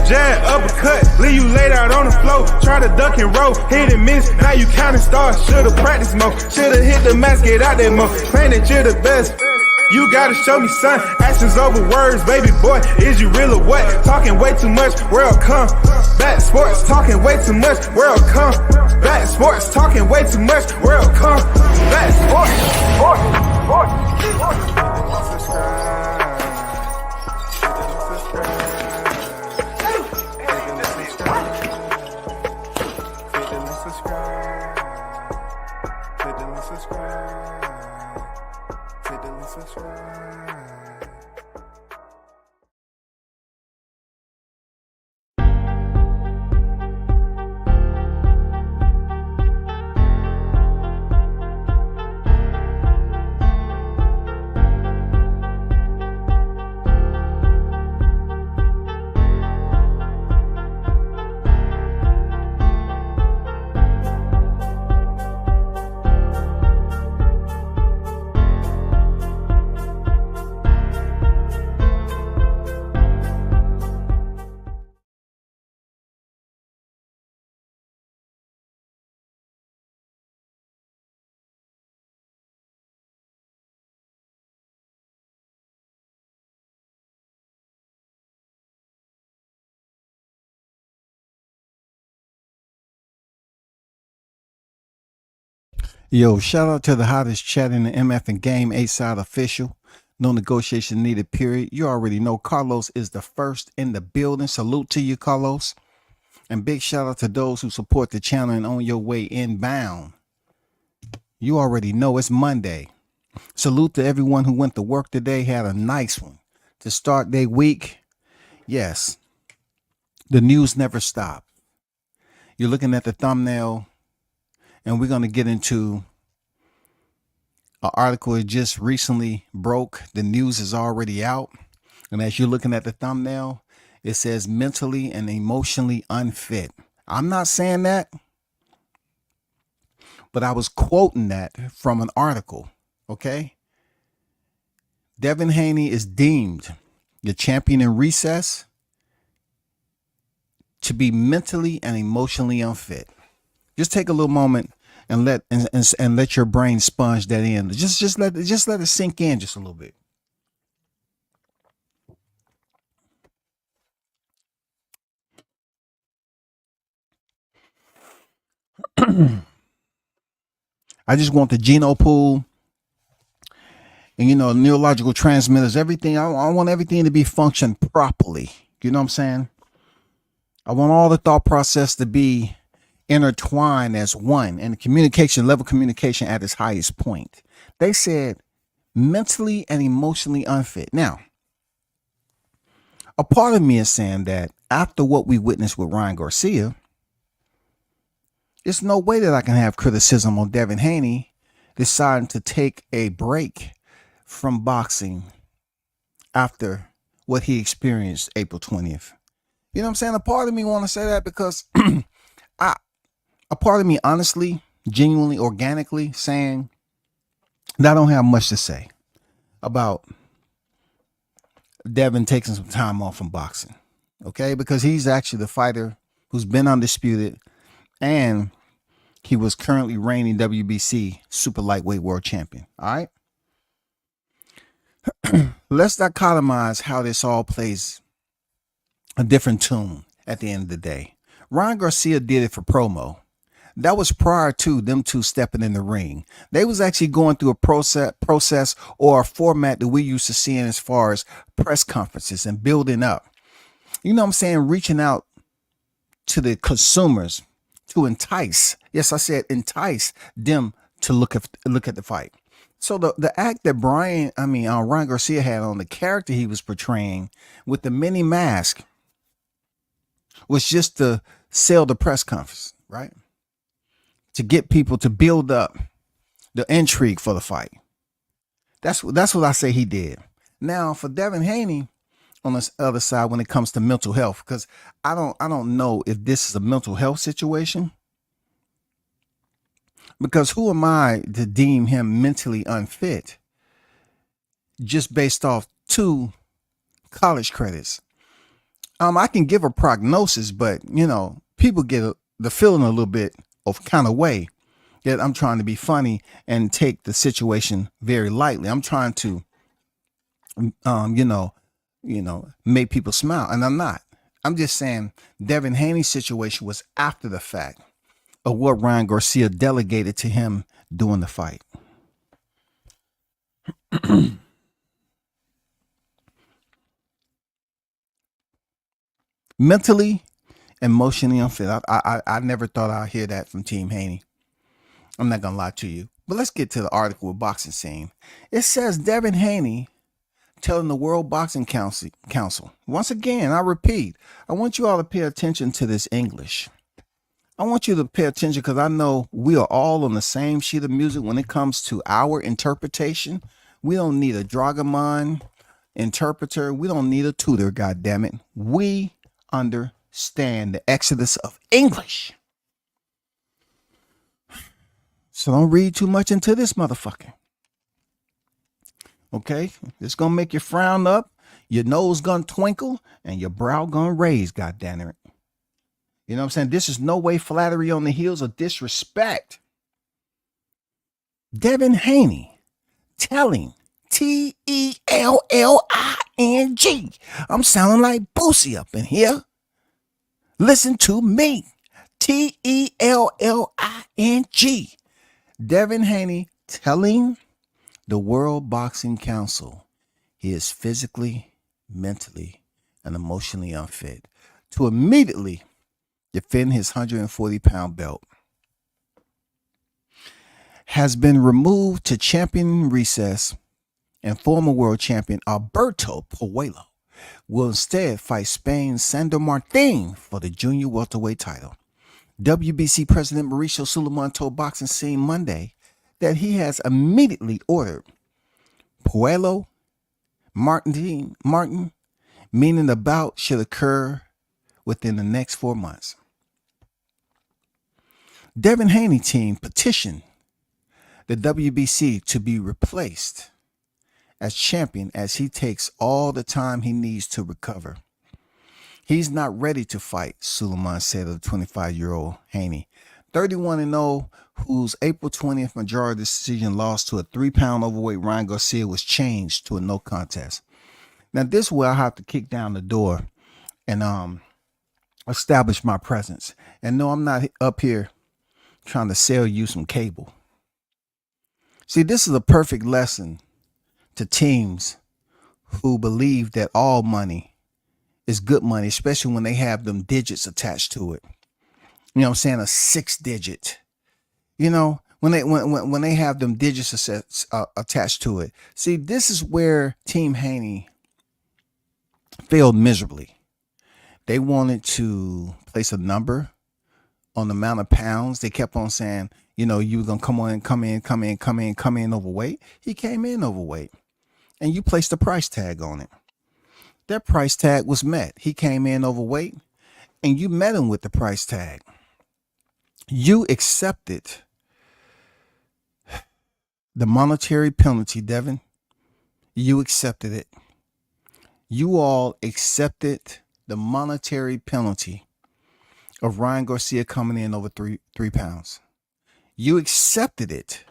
jab, uppercut, leave you laid out on the floor. Try to duck and roll, hit and miss, now you counting stars. Should've practiced more, should've hit the mask, get out there more. Man, that you're the best. You gotta show me, son. Actions over words, baby boy. Is you real or what? Talking way too much, world come. Back sports, talking way too much, world come. Back sports, talking way too much, world come. Back Yo, shout out to the hottest chat in the MF and Game A-Side official. No negotiation needed, period. You already know Carlos is the first in the building. Salute to you, Carlos. And big shout out to those who support the channel and on your way inbound. You already know it's Monday. Salute to everyone who went to work today, had a nice one to start their week. Yes, the news never stops. You're looking at the thumbnail, and we're going to get into an article that just recently broke. The news is already out. And as you're looking at the thumbnail, it says mentally and emotionally unfit. I'm not saying that, but I was quoting that from an article. Okay. Devin Haney is deemed the champion in recess to be mentally and emotionally unfit. Just take a little moment and let your brain sponge that in. Just let it sink in just a little bit. I just want the geno pool and neurological transmitters, everything. I want everything to be functioned properly. You know what I'm saying? I want all the thought process to be intertwined as one, and the communication at its highest point. They said mentally and emotionally unfit. Now, a part of me is saying that after what we witnessed with Ryan Garcia, there's no way that I can have criticism on Devin Haney deciding to take a break from boxing after what he experienced April 20th. You know what I'm saying? A part of me want to say that because a part of me honestly, genuinely, organically saying that I don't have much to say about Devin taking some time off from boxing. Okay? Because he's actually the fighter who's been undisputed, and he was currently reigning WBC super lightweight world champion. All right? Let's dichotomize how this all plays a different tune at the end of the day. Ryan Garcia did it for promo. That was prior to them two stepping in the ring. They was actually going through a process or a format that we used to see as far as press conferences and building up. You know what I'm saying? Reaching out to the consumers to entice. Yes, I said entice them to look at the fight. So the act that Ryan Garcia had on the character he was portraying with the mini mask was just to sell the press conference, right? To get people to build up the intrigue for the fight. That's what I say he did. Now for Devin Haney on the other side, when it comes to mental health, because I don't know if this is a mental health situation. Because who am I to deem him mentally unfit just based off 2 college credits? I can give a prognosis, but people get the feeling a little bit of kind of way that I'm trying to be funny and take the situation very lightly. I'm trying to, um, you know, make people smile, and I'm not. I'm just saying Devin Haney's situation was after the fact of what Ryan Garcia delegated to him during the fight. Mentally, emotionally unfit. I never thought I'd hear that from Team Haney. I'm not gonna lie to you. But let's get to the article with Boxing Scene. It says Devin Haney telling the World Boxing Council. Once again, I repeat, I want you all to pay attention to this English. I want you to pay attention because I know we are all on the same sheet of music when it comes to our interpretation. We don't need a Dragamon interpreter. We don't need a tutor, goddammit. We understand the exodus of English. So don't read too much into this motherfucker. Okay? It's going to make you frown up, your nose gonna twinkle, and your brow gonna raise, goddammit. You know what I'm saying? This is no way flattery on the heels of disrespect. Devin Haney telling Tellling. I'm sounding like Boosie up in here. Listen to me. Telling. Devin Haney telling the World Boxing Council he is physically, mentally, and emotionally unfit to immediately defend his 140-pound belt. Has been removed to champion recess, and former world champion Alberto Puello will instead fight Spain's Sandor Martin for the junior welterweight title. WBC President Mauricio Sulaiman told Boxing Scene Monday that he has immediately ordered Puello Martin, meaning the bout should occur within the next 4 months. Devin Haney team petitioned the WBC to be replaced as champion as he takes all the time he needs to recover. He's not ready to fight, Sulaiman said of the 25-year-old Haney, 31-0, whose April 20th majority decision loss to a 3-pound overweight Ryan Garcia was changed to a no contest. Now, this is where I have to kick down the door and establish my presence. And no, I'm not up here trying to sell you some cable. See, this is a perfect lesson to teams who believe that all money is good money, especially when they have them digits attached to it. You know what I'm saying? A 6-digit. You know, when they have them digits attached to it. See, this is where Team Haney failed miserably. They wanted to place a number on the amount of pounds. They kept on saying, you know, you were going to come in overweight. He came in overweight. And you placed a price tag on it. That price tag was met. He came in overweight, and you met him with the price tag. You accepted the monetary penalty, Devin. You accepted it. You all accepted the monetary penalty of Ryan Garcia coming in over three pounds. You accepted it.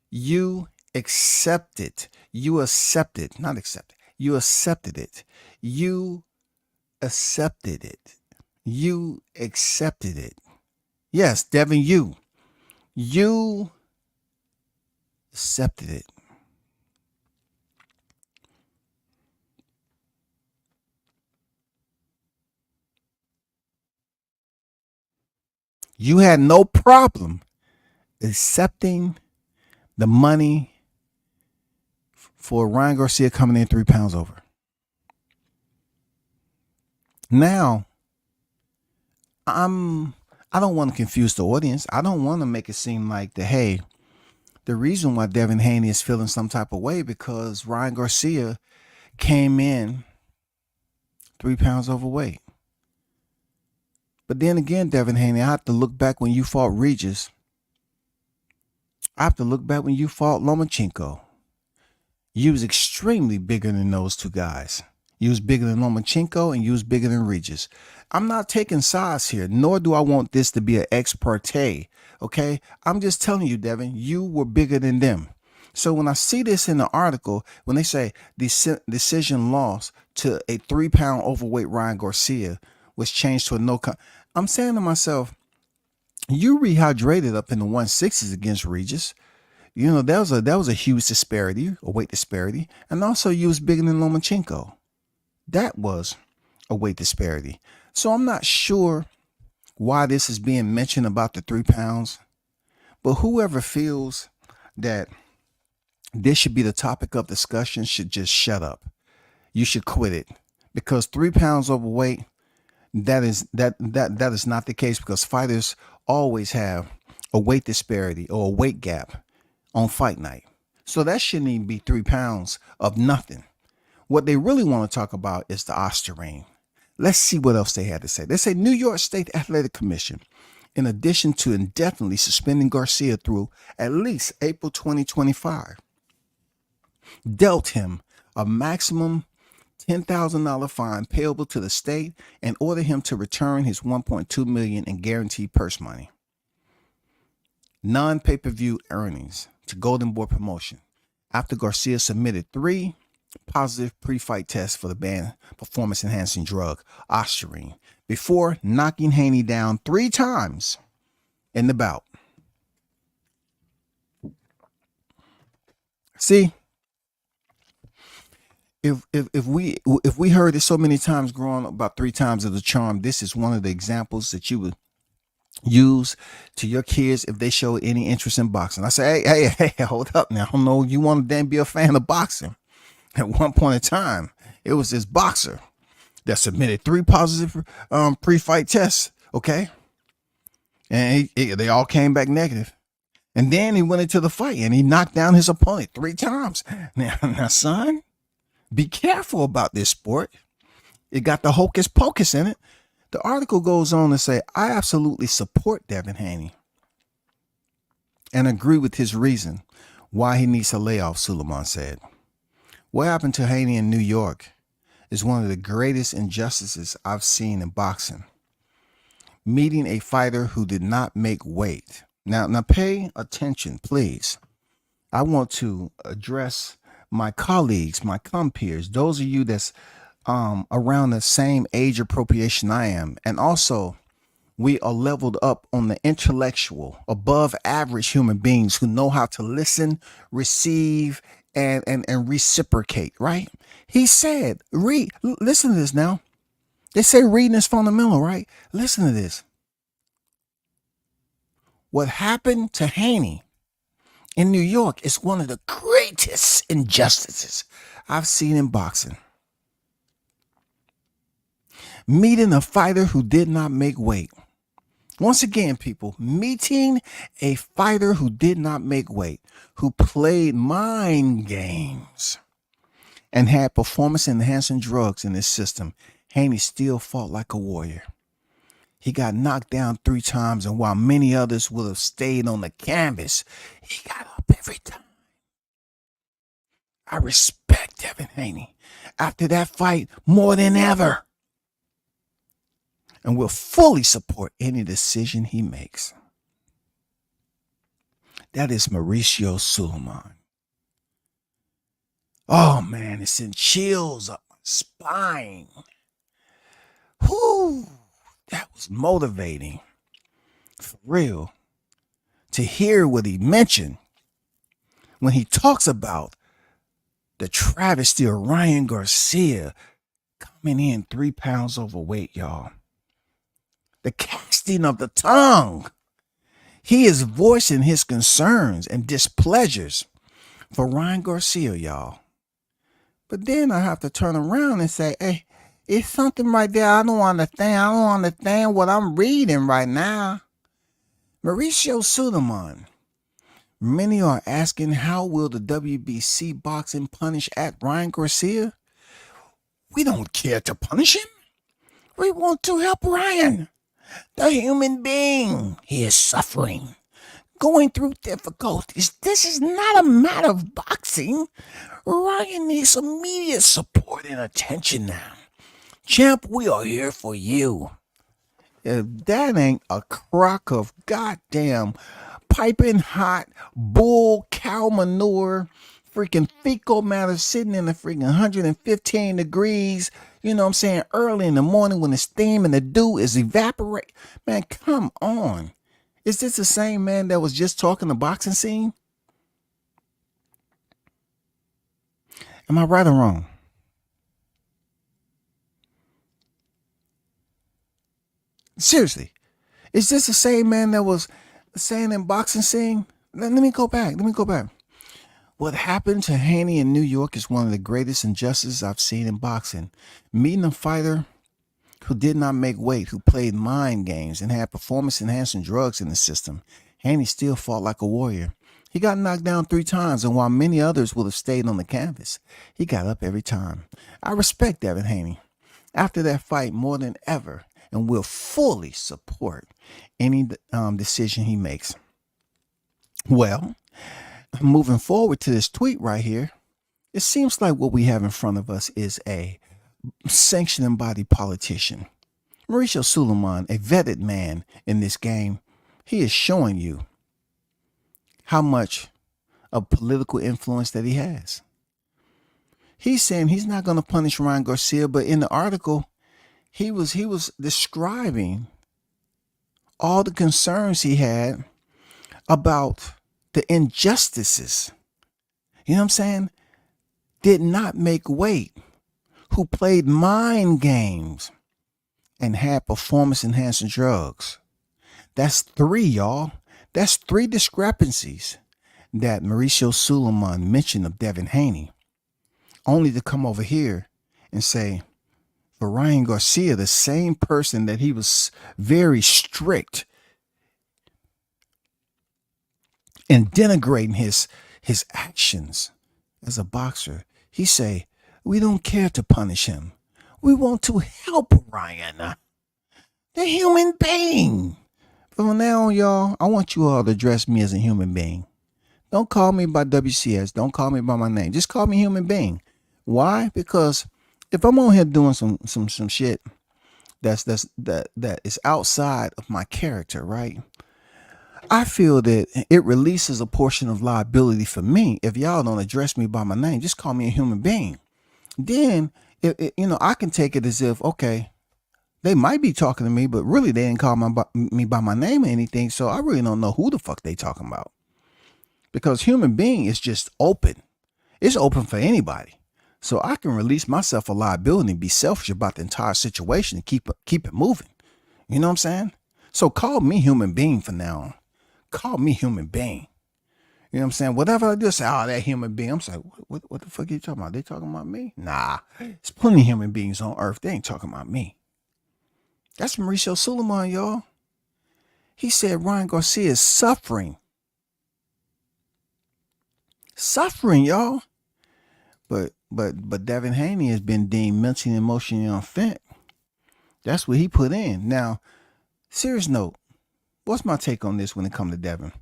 You accepted it. You accepted it. You accepted it. You accepted it. Yes, Devin, you accepted it. You had no problem accepting the money for Ryan Garcia coming in 3 pounds over. Now, I don't want to confuse the audience. I don't want to make it seem like the reason why Devin Haney is feeling some type of way because Ryan Garcia came in 3 pounds overweight. But then again, Devin Haney, I have to look back when you fought Regis. I have to look back when you fought Lomachenko. You was extremely bigger than those two guys. You was bigger than Lomachenko and you was bigger than Regis. I'm not taking sides here, nor do I want this to be an ex parte. Okay. I'm just telling you, Devin, you were bigger than them. So when I see this in the article, when they say decision loss to a 3-pound overweight Ryan Garcia was changed to a I'm saying to myself, you rehydrated up in the 160s against Regis. You know, that was a huge disparity, a weight disparity. And also you was bigger than Lomachenko. That was a weight disparity. So I'm not sure why this is being mentioned about the 3 pounds. But whoever feels that this should be the topic of discussion should just shut up. You should quit it. Because 3 pounds overweight, that is not the case, because fighters always have a weight disparity or a weight gap on fight night. So that shouldn't even be 3 pounds of nothing. What they really want to talk about is the Ostarine. Let's see what else they had to say. They say New York State Athletic Commission, in addition to indefinitely suspending Garcia through at least April 2025, dealt him a maximum $10,000 fine payable to the state and ordered him to return his $1.2 million in guaranteed purse money, non-pay-per-view earnings to Golden Boy Promotion after Garcia submitted 3 positive pre-fight tests for the banned performance-enhancing drug Ostarine before knocking Haney down 3 times in the bout. See, if we heard it so many times growing up about 3 times of the charm, this is one of the examples that you would use to your kids if they show any interest in boxing. I say, hey, hold up now. I don't know, you want to then be a fan of boxing. At one point in time, it was this boxer that submitted 3 positive pre-fight tests, okay? And they all came back negative. And then he went into the fight and he knocked down his opponent 3 times. Now, son, be careful about this sport. It got the hocus pocus in it. The article goes on to say, I absolutely support Devin Haney and agree with his reason why he needs a layoff, Suleiman said. What happened to Haney in New York is one of the greatest injustices I've seen in boxing. Meeting a fighter who did not make weight. Now pay attention, please. I want to address my colleagues, my compeers, those of you that's around the same age appropriation I am. And also, we are leveled up on the intellectual, above average human beings who know how to listen, receive, and reciprocate, right? He said, listen to this now. They say reading is fundamental, right? Listen to this. What happened to Haney in New York is one of the greatest injustices I've seen in boxing. Meeting a fighter who did not make weight. Once again, people, meeting a fighter who did not make weight, who played mind games and had performance-enhancing drugs in his system, Haney still fought like a warrior. He got knocked down 3 times, and while many others would have stayed on the canvas, he got up every time. I respect Devin Haney after that fight more than ever, and will fully support any decision he makes. That is Mauricio Suleiman. Oh man, it sent chills up my spine. Whoo, that was motivating. For real. To hear what he mentioned when he talks about the travesty of Ryan Garcia coming in 3 pounds overweight, y'all. The casting of the tongue. He is voicing his concerns and displeasures for Ryan Garcia, y'all. But then I have to turn around and say, hey, it's something right there I don't understand. I don't understand what I'm reading right now. Mauricio Suleiman. Many are asking, how will the WBC boxing punish at Ryan Garcia? We don't care to punish him. We want to help Ryan. The human being, he is suffering. going through difficulties. This is not a matter of boxing. Ryan needs immediate support and attention now. Champ, we are here for you. If that ain't a crock of goddamn piping hot bull cow manure, freaking fecal matter sitting in the freaking 115 degrees, you know what I'm saying, early in the morning when the steam and the dew is evaporate. Man, come on. Is this the same man that was just talking the boxing scene? Am I right or wrong? Seriously, is this the same man that was saying in boxing scene? Let me go back. What happened to Haney in New York is one of the greatest injustices I've seen in boxing. Meeting a fighter who did not make weight, who played mind games and had performance-enhancing drugs in the system, Haney still fought like a warrior. He got knocked down 3 times, and while many others would have stayed on the canvas, he got up every time. I respect Devin Haney after that fight more than ever, and will fully support any decision he makes. Well, moving forward to this tweet right here, it seems like what we have in front of us is a sanctioning body politician. Mauricio Suleiman, a vetted man in this game, he is showing you how much of political influence that he has. He's saying he's not going to punish Ryan Garcia, but in the article, he was describing all the concerns he had about the injustices. You know what I'm saying? Did not make weight, who played mind games and had performance enhancing drugs. That's 3, y'all. That's 3 discrepancies that Mauricio Suleiman mentioned of Devin Haney, only to come over here and say, for Ryan Garcia, the same person that he was very strict in denigrating his actions as a boxer, he say, we don't care to punish him. We want to help Ryan, the human being. From now on, y'all, I want you all to address me as a human being. Don't call me by WCS. Don't call me by my name. Just call me human being. Why? Because if I'm on here doing some shit that is outside of my character, right? I feel that it releases a portion of liability for me if y'all don't address me by my name. Just call me a human being. Then, I can take it as if, okay, they might be talking to me, but really they didn't call me by my name or anything, so I really don't know who the fuck they talking about. Because human being is just open. It's open for anybody. So I can release myself of liability and be selfish about the entire situation and keep it moving. You know what I'm saying? So call me human being from now on. Call me human being. You know what I'm saying? Whatever I do, say, oh, that human being. I'm like, what the fuck are you talking about? They talking about me? Nah. There's plenty of human beings on earth. They ain't talking about me. That's Mauricio Suleiman, y'all. He said Ryan Garcia is suffering. Suffering, y'all. But Devin Haney has been deemed mentally and emotionally unfit. That's what he put in. Now, serious note, what's my take on this when it comes to Devin?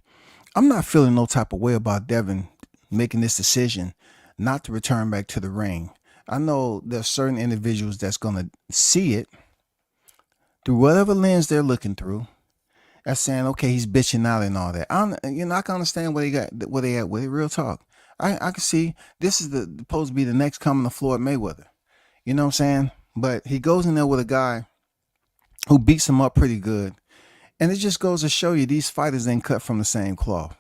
I'm not feeling no type of way about Devin making this decision not to return back to the ring. I know there's certain individuals that's going to see it through whatever lens they're looking through. That's saying, okay, he's bitching out and all that. I can understand where they at with it. Real talk. I can see this is supposed to be the next coming of Floyd Mayweather. You know what I'm saying? But he goes in there with a guy who beats him up pretty good. And it just goes to show you these fighters ain't cut from the same cloth.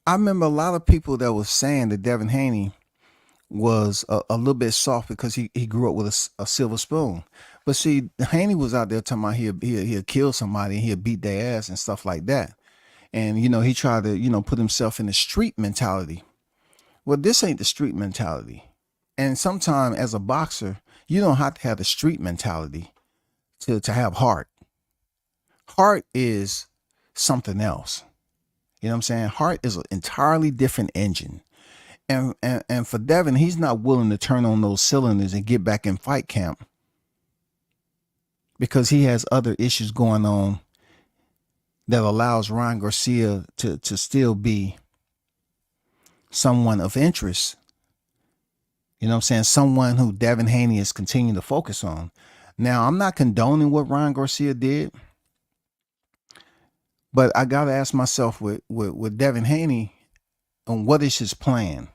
I remember a lot of people that was saying that Devin Haney was a little bit soft because he grew up with a silver spoon. But see, Haney was out there talking about he'll kill somebody, he'll beat their ass and stuff like that. And, he tried to, put himself in the street mentality. Well, this ain't the street mentality. And sometimes as a boxer, you don't have to have the street mentality to have heart. Heart is something else. You know what I'm saying? Heart is an entirely different engine. And for Devin, he's not willing to turn on those cylinders and get back in fight camp because he has other issues going on that allows Ryan Garcia to still be someone of interest. You know what I'm saying? Someone who Devin Haney is continuing to focus on. Now, I'm not condoning what Ryan Garcia did, but I got to ask myself with Devin Haney, on what is his plan?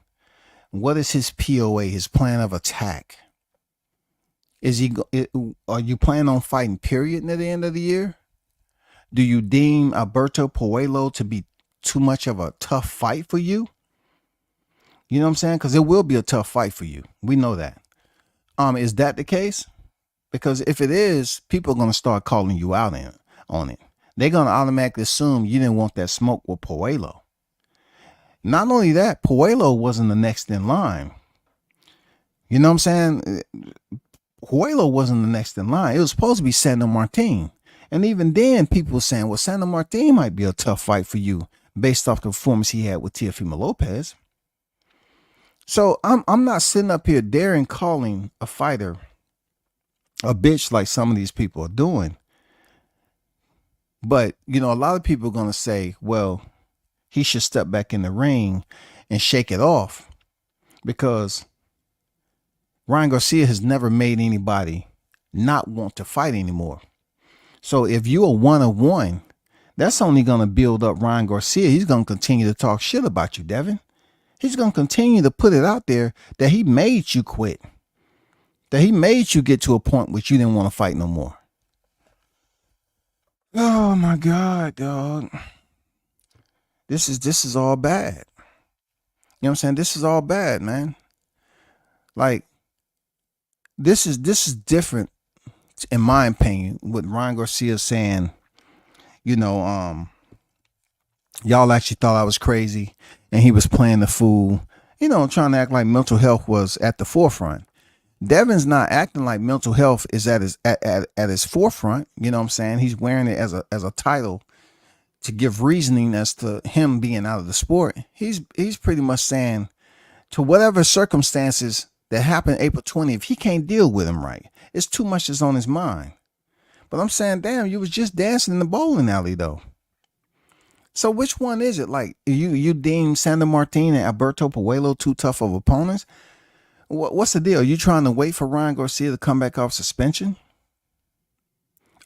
What is his POA, his plan of attack? Are you planning on fighting period at the end of the year? Do you deem Alberto Puello to be too much of a tough fight for you? You know what I'm saying? Because it will be a tough fight for you. We know that. Is that the case? Because if it is, people are going to start calling you out on it. They're going to automatically assume you didn't want that smoke with Puello. Not only that, Puello wasn't the next in line. You know what I'm saying? Puello wasn't the next in line. It was supposed to be Sandor Martin. And even then, people were saying, well, Sandor Martin might be a tough fight for you based off the performance he had with Teofimo Lopez. So I'm not sitting up here daring calling a fighter a bitch like some of these people are doing. But, you know, a lot of people are going to say, well, he should step back in the ring and shake it off, because Ryan Garcia has never made anybody not want to fight anymore. So if you're a 1-of-1, that's only going to build up Ryan Garcia. He's going to continue to talk shit about you, Devin. He's going to continue to put it out there that he made you quit, that he made you get to a point which you didn't want to fight no more. Oh my God, dog. This is all bad. You know what I'm saying? This is all bad, man. Like, this is different, in my opinion, with Ryan Garcia saying, you know, y'all actually thought I was crazy and he was playing the fool, you know, trying to act like mental health was at the forefront. Devin's not acting like mental health is at his forefront. You know what I'm saying? He's wearing it as a title to give reasoning as to him being out of the sport. He's pretty much saying, to whatever circumstances that happened April 20th, he can't deal with them right. It's too much that's on his mind. But I'm saying, damn, you was just dancing in the bowling alley though. So which one is it? Like, you deem Sandor Martin and Alberto Puello too tough of opponents? What's the deal? Are you trying to wait for Ryan Garcia to come back off suspension?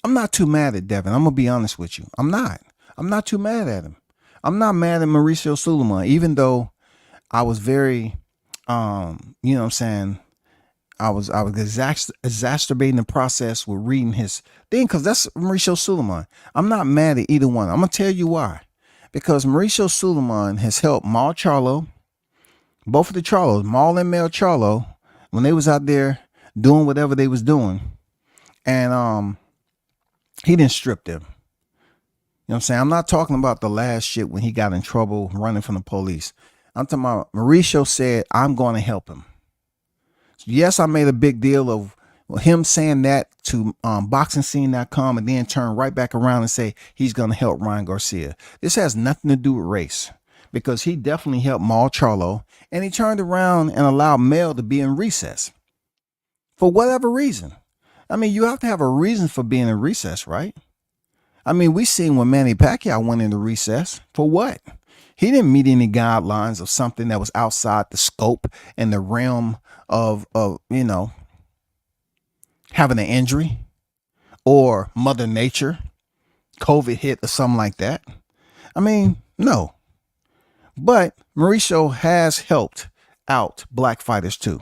I'm not too mad at Devin. I'm going to be honest with you. I'm not too mad at him. I'm not mad at Mauricio Sulaiman, even though I was very, you know what I'm saying, I was exacerbating the process with reading his thing, because that's Mauricio Sulaiman. I'm not mad at either one. I'm going to tell you why. Because Mauricio Sulaiman has helped Maul Charlo, both of the Charlos, Maul and Mel Charlo, when they was out there doing whatever they was doing. And he didn't strip them. You know what I'm saying? I'm not talking about the last shit when he got in trouble running from the police. I'm talking about Mauricio said, I'm going to help him. So yes, I made a big deal of him saying that to boxingscene.com and then turn right back around and say he's going to help Ryan Garcia. This has nothing to do with race, because he definitely helped Maul Charlo, and he turned around and allowed Mel to be in recess for whatever reason. I mean, you have to have a reason for being in recess, right? I mean, we seen when Manny Pacquiao went into recess for what? He didn't meet any guidelines of something that was outside the scope and the realm of you know, having an injury or Mother Nature, COVID hit or something like that. I mean, no. But Mauricio has helped out black fighters too.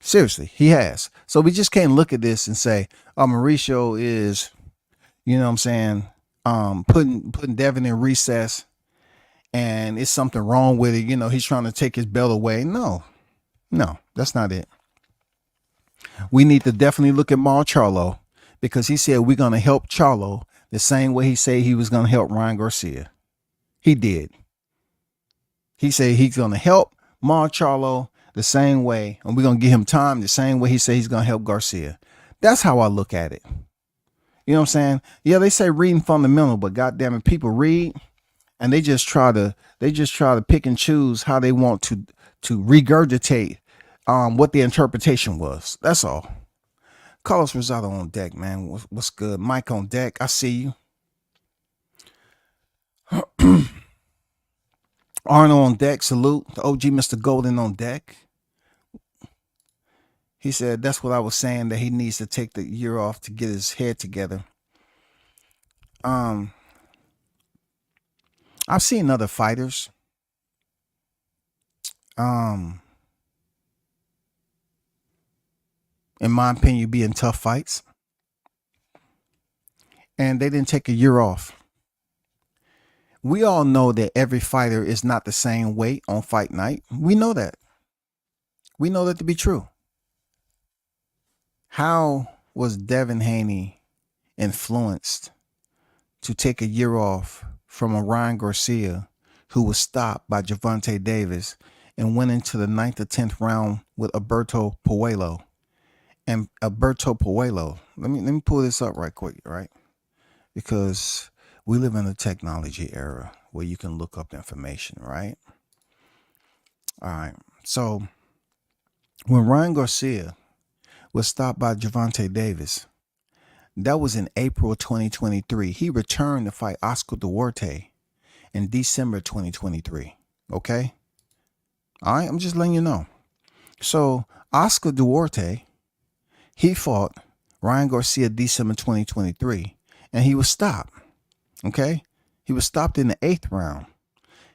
Seriously, he has. So we just can't look at this and say, oh, Mauricio is, you know what I'm saying, putting Devin in recess and it's something wrong with it. You know, he's trying to take his belt away. No, that's not it. We need to definitely look at Maul Charlo, because he said we're going to help Charlo the same way he said he was going to help Ryan Garcia. He did. He said he's going to help Maul Charlo the same way, and we're going to give him time the same way he said he's going to help Garcia. That's how I look at it. You know what I'm saying? Yeah, they say reading fundamental, but goddamn it, people read and they just try to pick and choose how they want to regurgitate what the interpretation was. That's all. Carlos Rosado on deck, man. What's good? Mike on deck. I see you. Arnold on deck, salute. The OG Mr. Golden on deck. He said that's what I was saying, that he needs to take the year off to get his head together. I've seen other fighters. In my opinion, be in tough fights. And they didn't take a year off. We all know that every fighter is not the same weight on fight night. We know that. We know that to be true. How was Devin Haney influenced to take a year off from a Ryan Garcia who was stopped by Gervonta Davis and went into the 9th or 10th round with Alberto Puello? And Alberto Puello, let me pull this up right quick, right? Because we live in a technology era where you can look up information, right? All right. So when Ryan Garcia was stopped by Gervonta Davis, that was in April 2023. He returned to fight Oscar Duarte in December 2023. Okay? All right, I'm just letting you know. So Oscar Duarte, he fought Ryan Garcia December 2023, and he was stopped. Okay? He was stopped in the 8th round.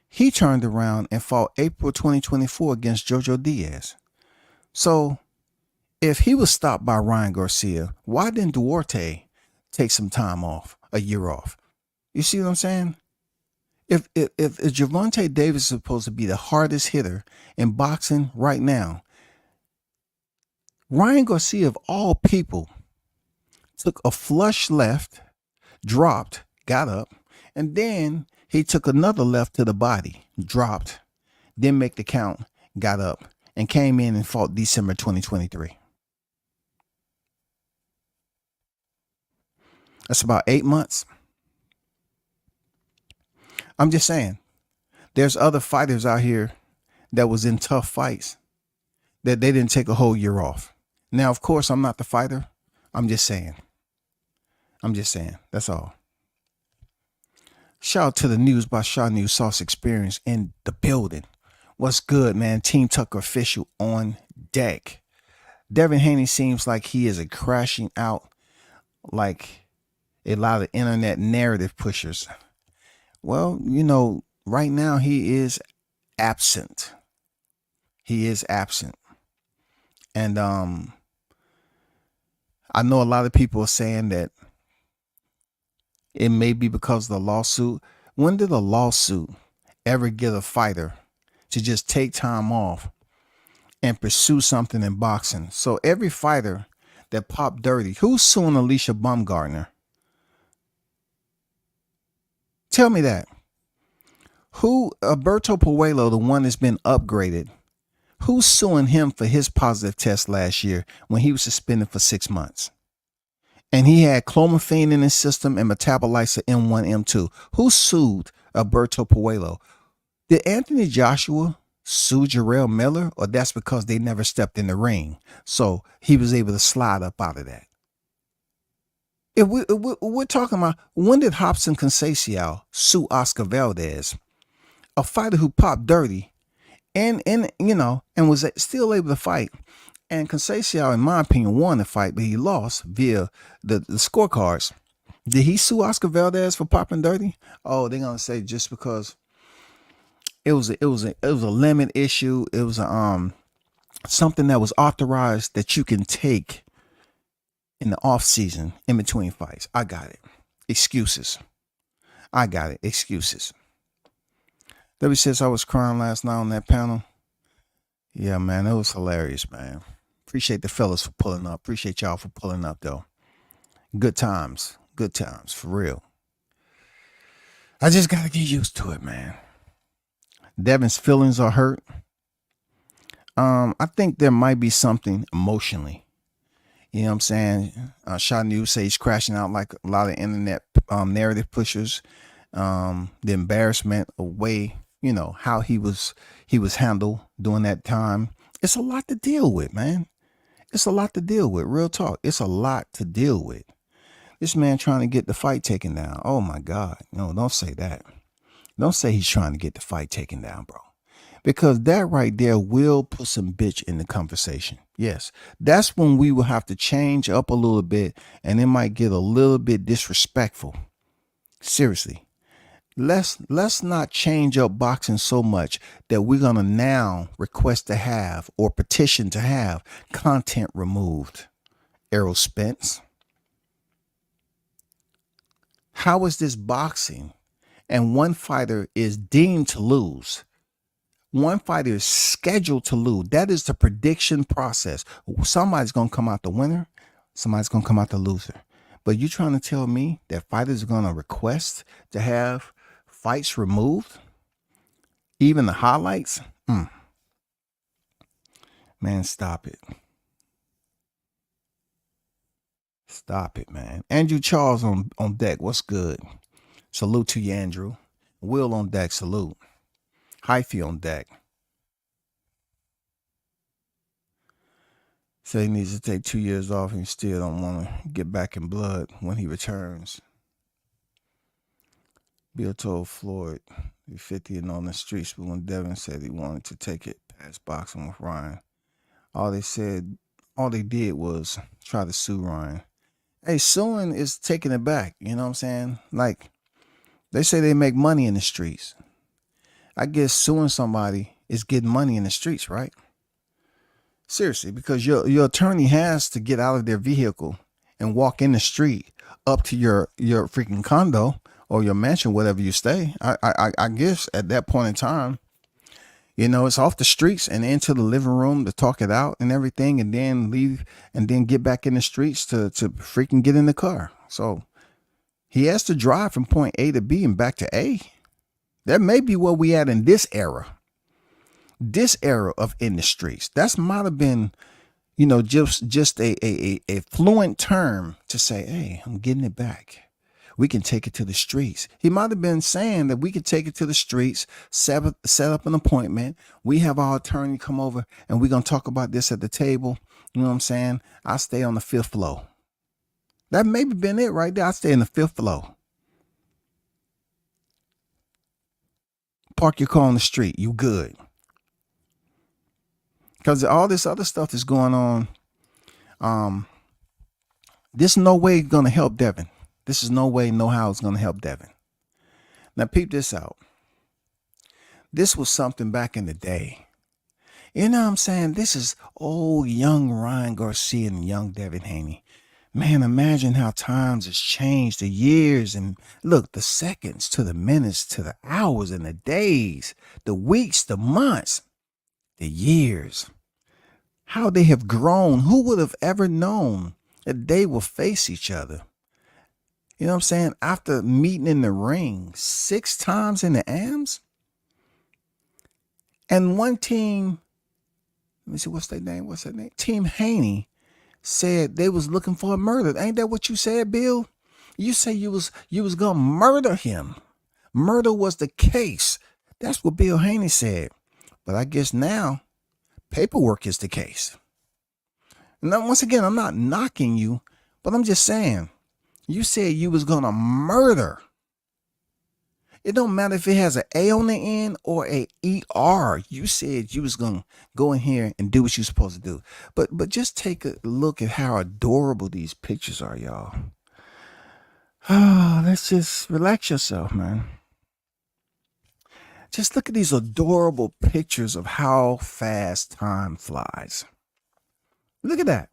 He turned around and fought April 2024 against Jojo Diaz. So if he was stopped by Ryan Garcia, why didn't Duarte take some time off, a year off? You see what I'm saying? If Gervonta Davis is supposed to be the hardest hitter in boxing right now, Ryan Garcia, of all people, took a flush left, dropped, got up, and then he took another left to the body, dropped, didn't make the count, got up, and came in and fought December 2023. That's about 8 months. I'm just saying, there's other fighters out here that was in tough fights that they didn't take a whole year off. Now, of course, I'm not the fighter. I'm just saying. That's all. Shout out to the News by Shaw News Sauce Experience in the building. What's good, man? Team Tucker official on deck. Devin Haney seems like he is crashing out like a lot of internet narrative pushers. Well, you know, right now he is absent. And I know a lot of people are saying that it may be because of the lawsuit. When did a lawsuit ever get a fighter to just take time off and pursue something in boxing? So every fighter that popped dirty, who's suing Alicia Baumgartner? Tell me that. Who, Alberto Puello, the one that's been upgraded, who's suing him for his positive test last year when he was suspended for 6 months? And he had clomiphene in his system and metabolites of M1, M2. Who sued Alberto Puello? Did Anthony Joshua sue Jarrell Miller, or that's because they never stepped in the ring, so he was able to slide up out of that? If we're talking about, when did Robson Conceição sue Oscar Valdez, a fighter who popped dirty and was still able to fight? And Conceição, in my opinion, won the fight, but he lost via the scorecards. Did he sue Oscar Valdez for popping dirty? Oh, they're gonna say just because it was a limit issue. It was something that was authorized that you can take in the off season in between fights. I got it. Excuses. Debbie says I was crying last night on that panel. Yeah, man, it was hilarious, man. Appreciate the fellas for pulling up. Appreciate y'all for pulling up, though. Good times, for real. I just got to get used to it, man. Devin's feelings are hurt. I think there might be something emotionally. You know what I'm saying? Shaw News says he's crashing out like a lot of internet narrative pushers. The embarrassment away, how he was handled during that time. It's a lot to deal with, man. It's a lot to deal with. Real talk. It's a lot to deal with. This man trying to get the fight taken down. Oh my God. No, don't say that. Don't say he's trying to get the fight taken down, bro. Because that right there will put some bitch in the conversation. Yes, that's when we will have to change up a little bit, and it might get a little bit disrespectful. Seriously, let's not change up boxing so much that we're gonna now request to have or petition to have content removed. Errol Spence, how is this boxing? And one fighter is deemed to lose. One fighter is scheduled to lose. That is the prediction process. Somebody's going to come out the winner. Somebody's going to come out the loser. But you trying to tell me that fighters are going to request to have fights removed? Even the highlights? Man, stop it. Stop it, man. Andrew Charles on deck. What's good? Salute to you, Andrew. Will on deck. Salute. Hyphy on deck. Say he needs to take 2 years off and still don't want to get back in blood when he returns. Bill told Floyd he's 50 and on the streets, but when Devin said he wanted to take it past boxing with Ryan, all they did was try to sue Ryan. Hey, suing is taking it back. You know what I'm saying? Like, they say they make money in the streets. I guess suing somebody is getting money in the streets, right? Seriously, because your attorney has to get out of their vehicle and walk in the street up to your freaking condo or your mansion, whatever you stay. I guess at that point in time, you know, it's off the streets and into the living room to talk it out and everything, and then leave and then get back in the streets to freaking get in the car. So he has to drive from point A to B and back to A. That may be where we at in this era. This era of in the streets. That might have been, you know, just a fluent term to say, hey, I'm getting it back. We can take it to the streets. He might have been saying that we could take it to the streets, set up an appointment. We have our attorney come over and we're going to talk about this at the table. You know what I'm saying? I stay on the 5th floor. That maybe been it right there. I stay in the 5th floor. Park your car on the street. You good. Because all this other stuff is going on. This no way going to help Devin. This is no way, no how it's going to help Devin. Now, peep this out. This was something back in the day. You know what I'm saying? This is old, young Ryan Garcia and young Devin Haney. Man, imagine how times has changed, the years, and look, the seconds to the minutes to the hours and the days, the weeks, the months, the years. How they have grown. Who would have ever known that they will face each other? You know what I'm saying? After meeting in the ring 6 times in the AMs. And one team, let me see, what's their name? Team Haney said they was looking for a murder. Ain't that what you said, Bill? You say you was gonna murder him. Murder was the case. That's what Bill Haney said. But I guess now paperwork is the case. Now, once again, I'm not knocking you, but I'm just saying, you said you was gonna murder. It don't matter if it has an A on the end or a ER. You said you was gonna go in here and do what you're supposed to do. But just take a look at how adorable these pictures are, y'all. Oh, let's just relax yourself, man. Just look at these adorable pictures of how fast time flies. Look at that.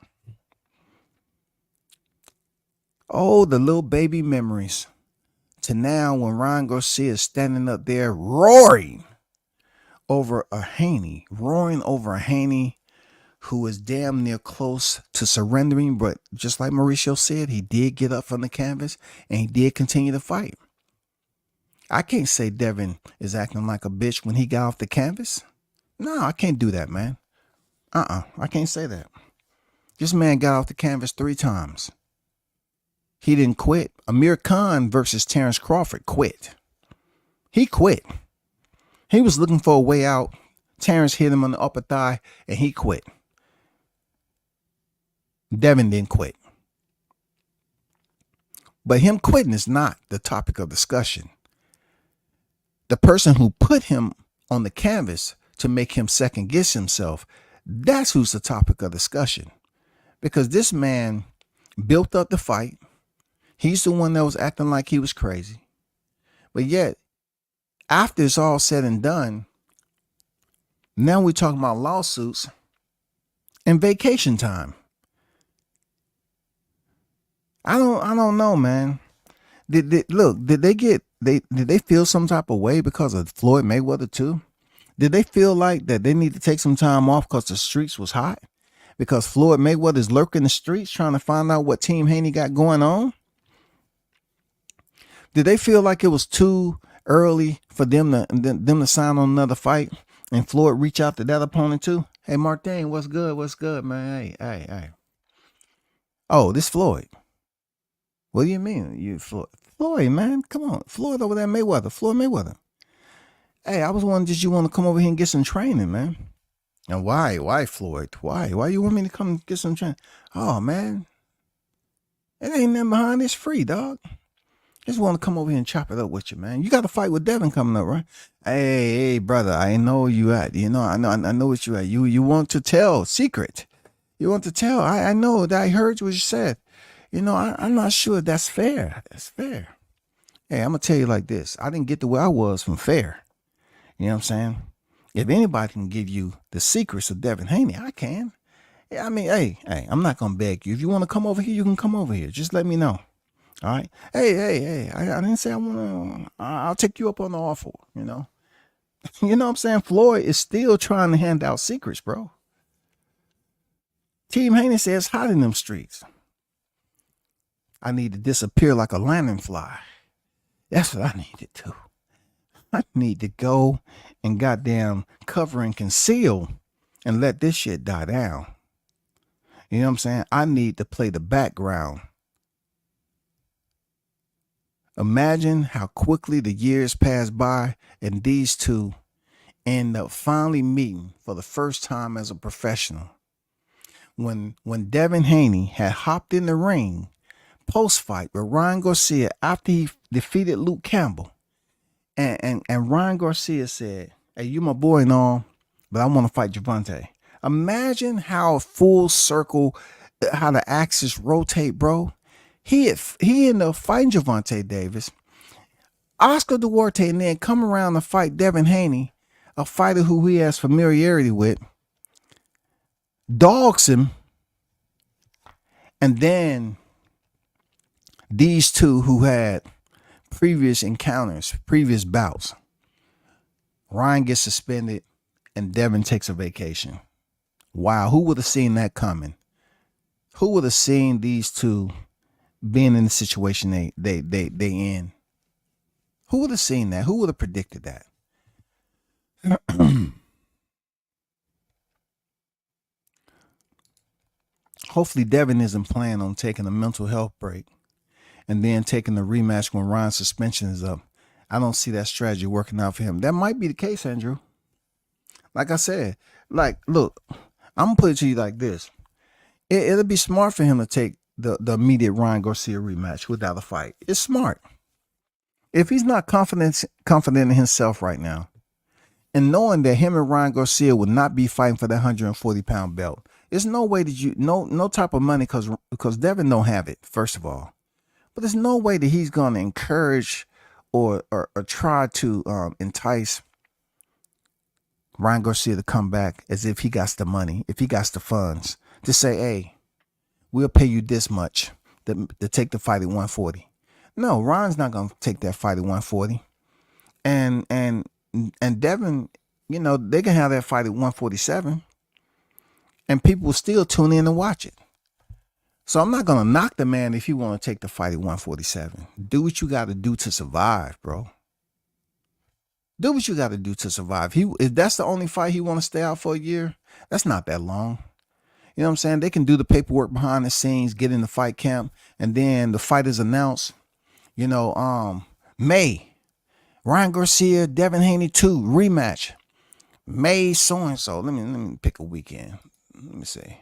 Oh, the little baby memories. To now when Ryan Garcia is standing up there roaring over a Haney who is damn near close to surrendering. But just like Mauricio said, he did get up from the canvas and he did continue to fight. I can't say Devin is acting like a bitch when he got off the canvas. No, I can't do that, man. I can't say that. This man got off the canvas 3 times. He didn't quit. Amir Khan versus Terrence Crawford quit. He quit. He was looking for a way out. Terrence hit him on the upper thigh and he quit. Devin didn't quit. But him quitting is not the topic of discussion. the person who put him on the canvas to make him second guess himself, that's who's the topic of discussion. Because this man built up the fight. He's the one that was acting like he was crazy. But yet, after it's all said and done, now we're talking about lawsuits and vacation time. I don't know, man. Did they feel some type of way because of Floyd Mayweather too? Did they feel like that they need to take some time off because the streets was hot? Because Floyd Mayweather is lurking the streets trying to find out what Team Haney got going on? Did they feel like it was too early for them to sign on another fight and Floyd reach out to that opponent too? Hey, Martin, what's good? What's good, man? Hey. Oh, this Floyd. What do you mean? You Floyd, man? Come on. Floyd over there, Mayweather. Floyd Mayweather. Hey, I was wondering, did you want to come over here and get some training, man? And why? Why, Floyd? Why? Why you want me to come get some training? Oh, man. It ain't nothing behind this free, dog. Just want to come over here and chop it up with you, man. You got a fight with Devin coming up, right? Hey, brother, I know you at. You know, I know what you at. You want to tell secret. You want to tell. I know that I heard what you said. You know, I'm not sure that's fair. That's fair. Hey, I'm going to tell you like this. I didn't get to where I was from fair. You know what I'm saying? If anybody can give you the secrets of Devin Haney, I can. Yeah, I mean, hey, I'm not going to beg you. If you want to come over here, you can come over here. Just let me know. All right. Hey, I didn't say I want to, I'll take you up on the offer, you know. You know what I'm saying? Floyd is still trying to hand out secrets, bro. Team Haney says hot in them streets. I need to disappear like a lantern fly. That's what I need to do. I need to go and goddamn cover and conceal and let this shit die down. You know what I'm saying? I need to play the background. Imagine how quickly the years pass by and these two end up finally meeting for the first time as a professional. When Devin Haney had hopped in the ring post-fight with Ryan Garcia after he defeated Luke Campbell, and Ryan Garcia said, "Hey, you my boy and all, but I want to fight Gervonta." Imagine how full circle, how the axis rotate, bro. He ended up fighting Gervonta Davis, Oscar Duarte, and then come around to fight Devin Haney, a fighter who he has familiarity with, dogs him, and then these two who had previous encounters, previous bouts. Ryan gets suspended and Devin takes a vacation. Wow, who would have seen that coming? Who would have seen these two being in the situation they in? Who would have seen that? Who would have predicted that? Hopefully Devin isn't planning on taking a mental health break and then taking the rematch when Ryan's suspension is up. I don't see that strategy working out for him. That might be the case, Andrew. Like I said, look, I'm going to put it to you like this. It'll be smart for him to take the immediate Ryan Garcia rematch without a fight. It's smart. If he's not confident in himself right now, and knowing that him and Ryan Garcia would not be fighting for that 140-pound belt, there's no way that no type of money because Devin don't have it, first of all. But there's no way that he's going to encourage or try to entice Ryan Garcia to come back as if he got the money, if he got the funds, to say, hey, we'll pay you this much to take the fight at 140. No, Ryan's not going to take that fight at 140. And Devin, you know, they can have that fight at 147. And people will still tune in and watch it. So I'm not going to knock the man if you want to take the fight at 147. Do what you got to do to survive, bro. Do what you got to do to survive. If that's the only fight he want to stay out for a year, that's not that long. You know what I'm saying? They can do the paperwork behind the scenes, get in the fight camp, and then the fight is announced. You know, May, Ryan Garcia, Devin Haney 2 rematch. May so-and-so. Let me pick a weekend. Let me see.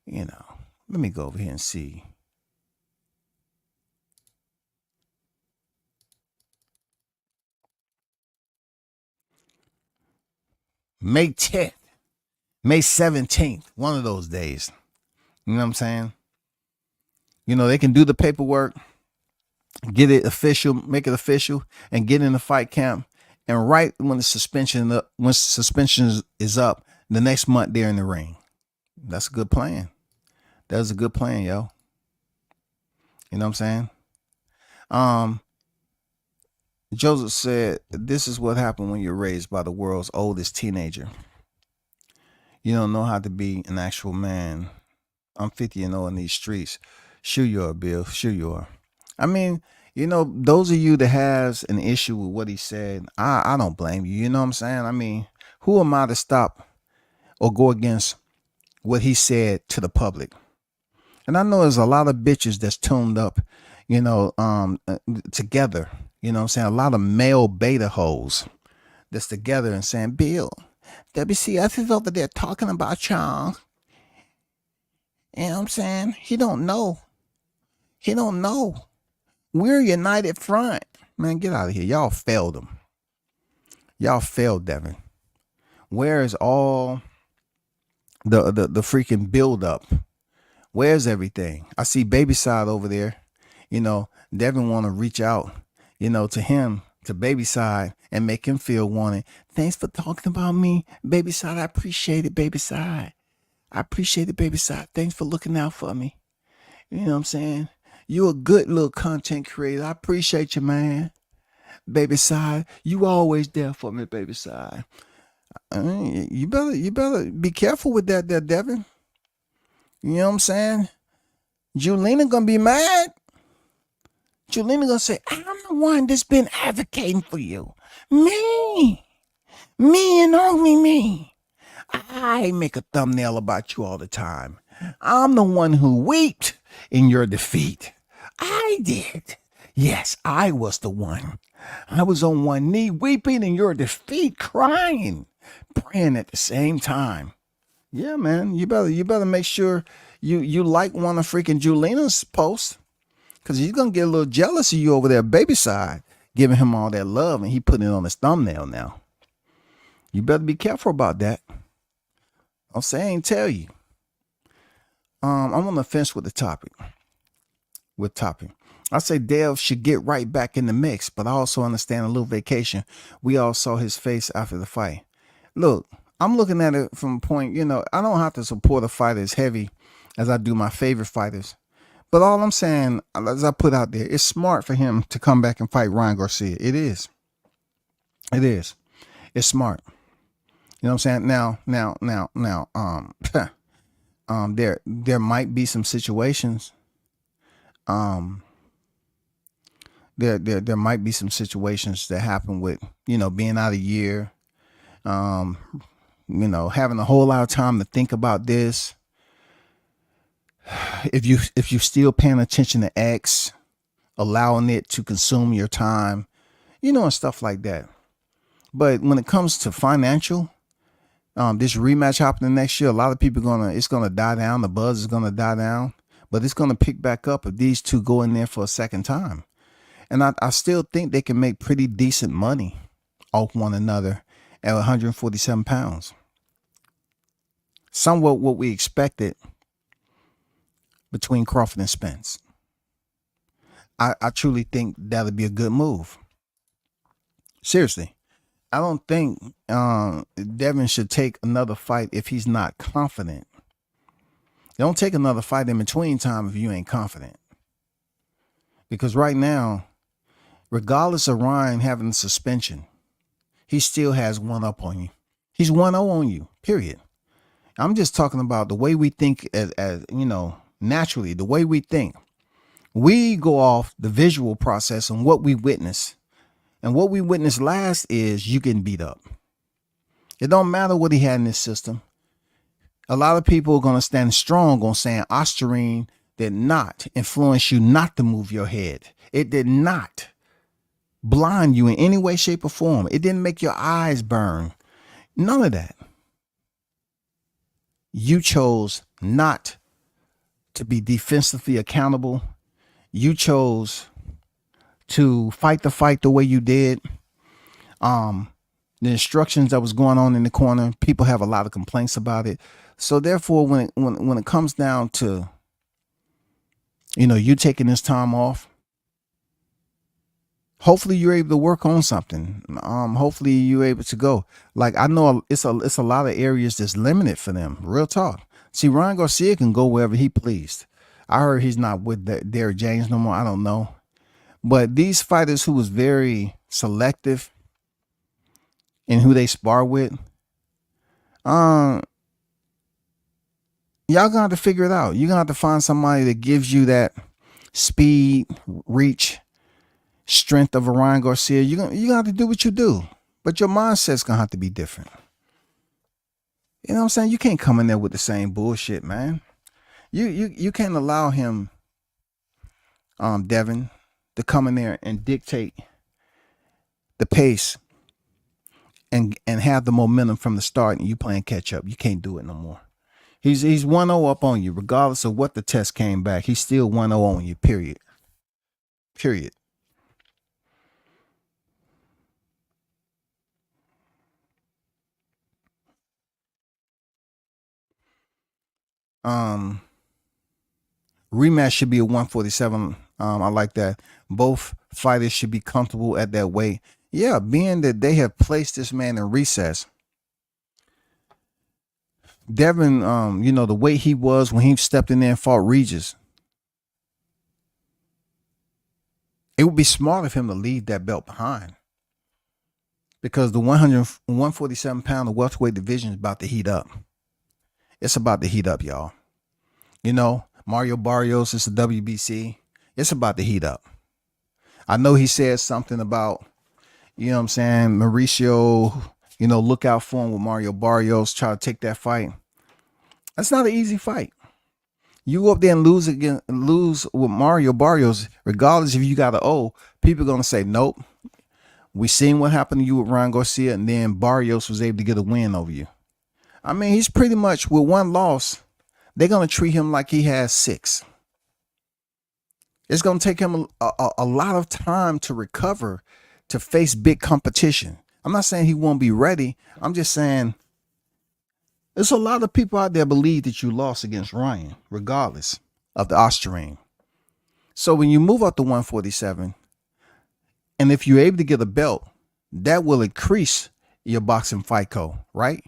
You know, let me go over here and see. May 10th, May 17th, one of those days. You know what I'm saying? You know, they can do the paperwork, get it official, make it official, and get in the fight camp. And right when the suspension is up, the next month they're in the ring. That's a good plan. That's a good plan, yo. You know what I'm saying? Joseph said, this is what happened when you're raised by the world's oldest teenager. You don't know how to be an actual man. I'm 50 and old in these streets. Sure you are, Bill. Sure you are. I mean, you know, those of you that has an issue with what he said, I don't blame you. You know what I'm saying? I mean, who am I to stop or go against what he said to the public? And I know there's a lot of bitches that's tuned up, you know, together. You know what I'm saying? A lot of male beta hoes that's together and saying, Bill, WCS is over there talking about y'all. You know what I'm saying? He don't know. He don't know. We're united front. Man, get out of here. Y'all failed him. Y'all failed Devin. Where is all the freaking build up? Where's everything? I see Baby Side over there. You know, Devin want to reach out, you know, to him, to Baby Side, and make him feel wanted. Thanks for talking about me, Baby Side. I appreciate it, Baby Side. I appreciate it, Baby Side. Thanks for looking out for me. You know what I'm saying? You a good little content creator. I appreciate you, man. Baby Side, you always there for me, Baby Side. I mean, you better be careful with that there, Devin. You know what I'm saying? Julina gonna be mad. Julina gonna say, I'm the one that's been advocating for you. Me and only me. I make a thumbnail about you all the time. I'm the one who wept in your defeat. I did. Yes, I was the one. I was on one knee weeping in your defeat, crying, praying at the same time. Yeah, man, you better make sure you like one of freaking Julina's posts, because he's gonna get a little jealous of you over there, Baby Side, giving him all that love, and he putting it on his thumbnail now. You better be careful about that. I'll say I ain't tell you. I'm on the fence with the topic. I say Dev should get right back in the mix, but I also understand a little vacation. We all saw his face after the fight. Look, I'm looking at it from a point, you know, I don't have to support a fighter as heavy as I do my favorite fighters. But all I'm saying, as I put out there, it's smart for him to come back and fight Ryan Garcia. It is. It's smart. You know what I'm saying? Now, there might be some situations. There might be some situations that happen with, you know, being out a year, you know, having a whole lot of time to think about this. If you still paying attention to X, allowing it to consume your time, you know, and stuff like that. But when it comes to financial, this rematch happening next year, a lot of people it's gonna die down. The buzz is gonna die down, but it's gonna pick back up if these two go in there for a second time. And I still think they can make pretty decent money off one another at 147 pounds. Somewhat what we expected between Crawford and Spence. I truly think that'll be a good move. Seriously. I don't think Devin should take another fight if he's not confident. Don't take another fight in between time if you ain't confident. Because right now, regardless of Ryan having suspension, he still has one up on you. He's 1-0 on you, period. I'm just talking about the way we think as you know, naturally, the way we think. We go off the visual process and what we witness. And what we witnessed last is you getting beat up. It don't matter what he had in his system. A lot of people are going to stand strong on saying Ostarine did not influence you not to move your head. It did not blind you in any way, shape, or form. It didn't make your eyes burn. None of that. You chose not to be defensively accountable. You chose to fight the fight the way you did. the instructions that was going on in the corner. People have a lot of complaints about it. So therefore, when it comes down to, you taking this time off, hopefully you're able to work on something. Hopefully you're able to go. Like, I know it's a lot of areas that's limited for them. Real talk. See, Ryan Garcia can go wherever he pleased. I heard he's not with Derrick James no more. I don't know. But these fighters who was very selective in who they spar with, y'all gonna have to figure it out. You're gonna have to find somebody that gives you that speed, reach, strength of a Ryan Garcia. You're gonna have to do what you do. But your mindset's gonna have to be different. You know what I'm saying? You can't come in there with the same bullshit, man. You can't allow him, Devin, to come in there and dictate the pace and have the momentum from the start, and you playing catch up. You can't do it no more. He's 1-0 up on you, regardless of what the test came back. He's still 1-0 on you, period. Period. Rematch should be a 147. I like that. Both fighters should be comfortable at that weight. Yeah, being that they have placed this man in recess. Devin, the weight he was when he stepped in there and fought Regis. It would be smart of him to leave that belt behind. Because the 147 pound welterweight division is about to heat up. It's about to heat up, y'all. Mario Barrios is the WBC. It's about to heat up. I know he said something about, Mauricio, look out for him with Mario Barrios, try to take that fight. That's not an easy fight. You go up there and lose with Mario Barrios, regardless if you got an O, people are going to say, nope. We seen what happened to you with Ryan Garcia, and then Barrios was able to get a win over you. I mean, he's pretty much, with one loss, they're going to treat him like he has 6. It's going to take him a lot of time to recover, to face big competition. I'm not saying he won't be ready. I'm just saying there's a lot of people out there believe that you lost against Ryan, regardless of the Austrian. So when you move up to 147, and if you're able to get a belt, that will increase your boxing FICO, right?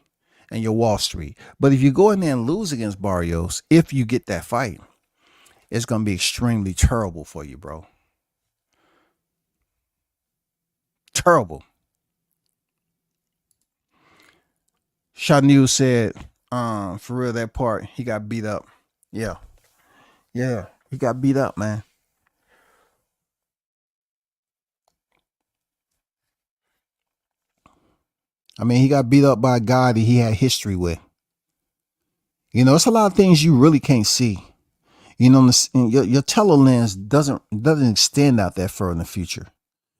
And your Wall Street. But if you go in there and lose against Barrios, if you get that fight, it's going to be extremely terrible for you, bro. Terrible. Shanu said, for real, that part, he got beat up. Yeah. Yeah, he got beat up, man. I mean, he got beat up by a guy that he had history with. It's a lot of things you really can't see. Your telelens doesn't extend out that far in the future.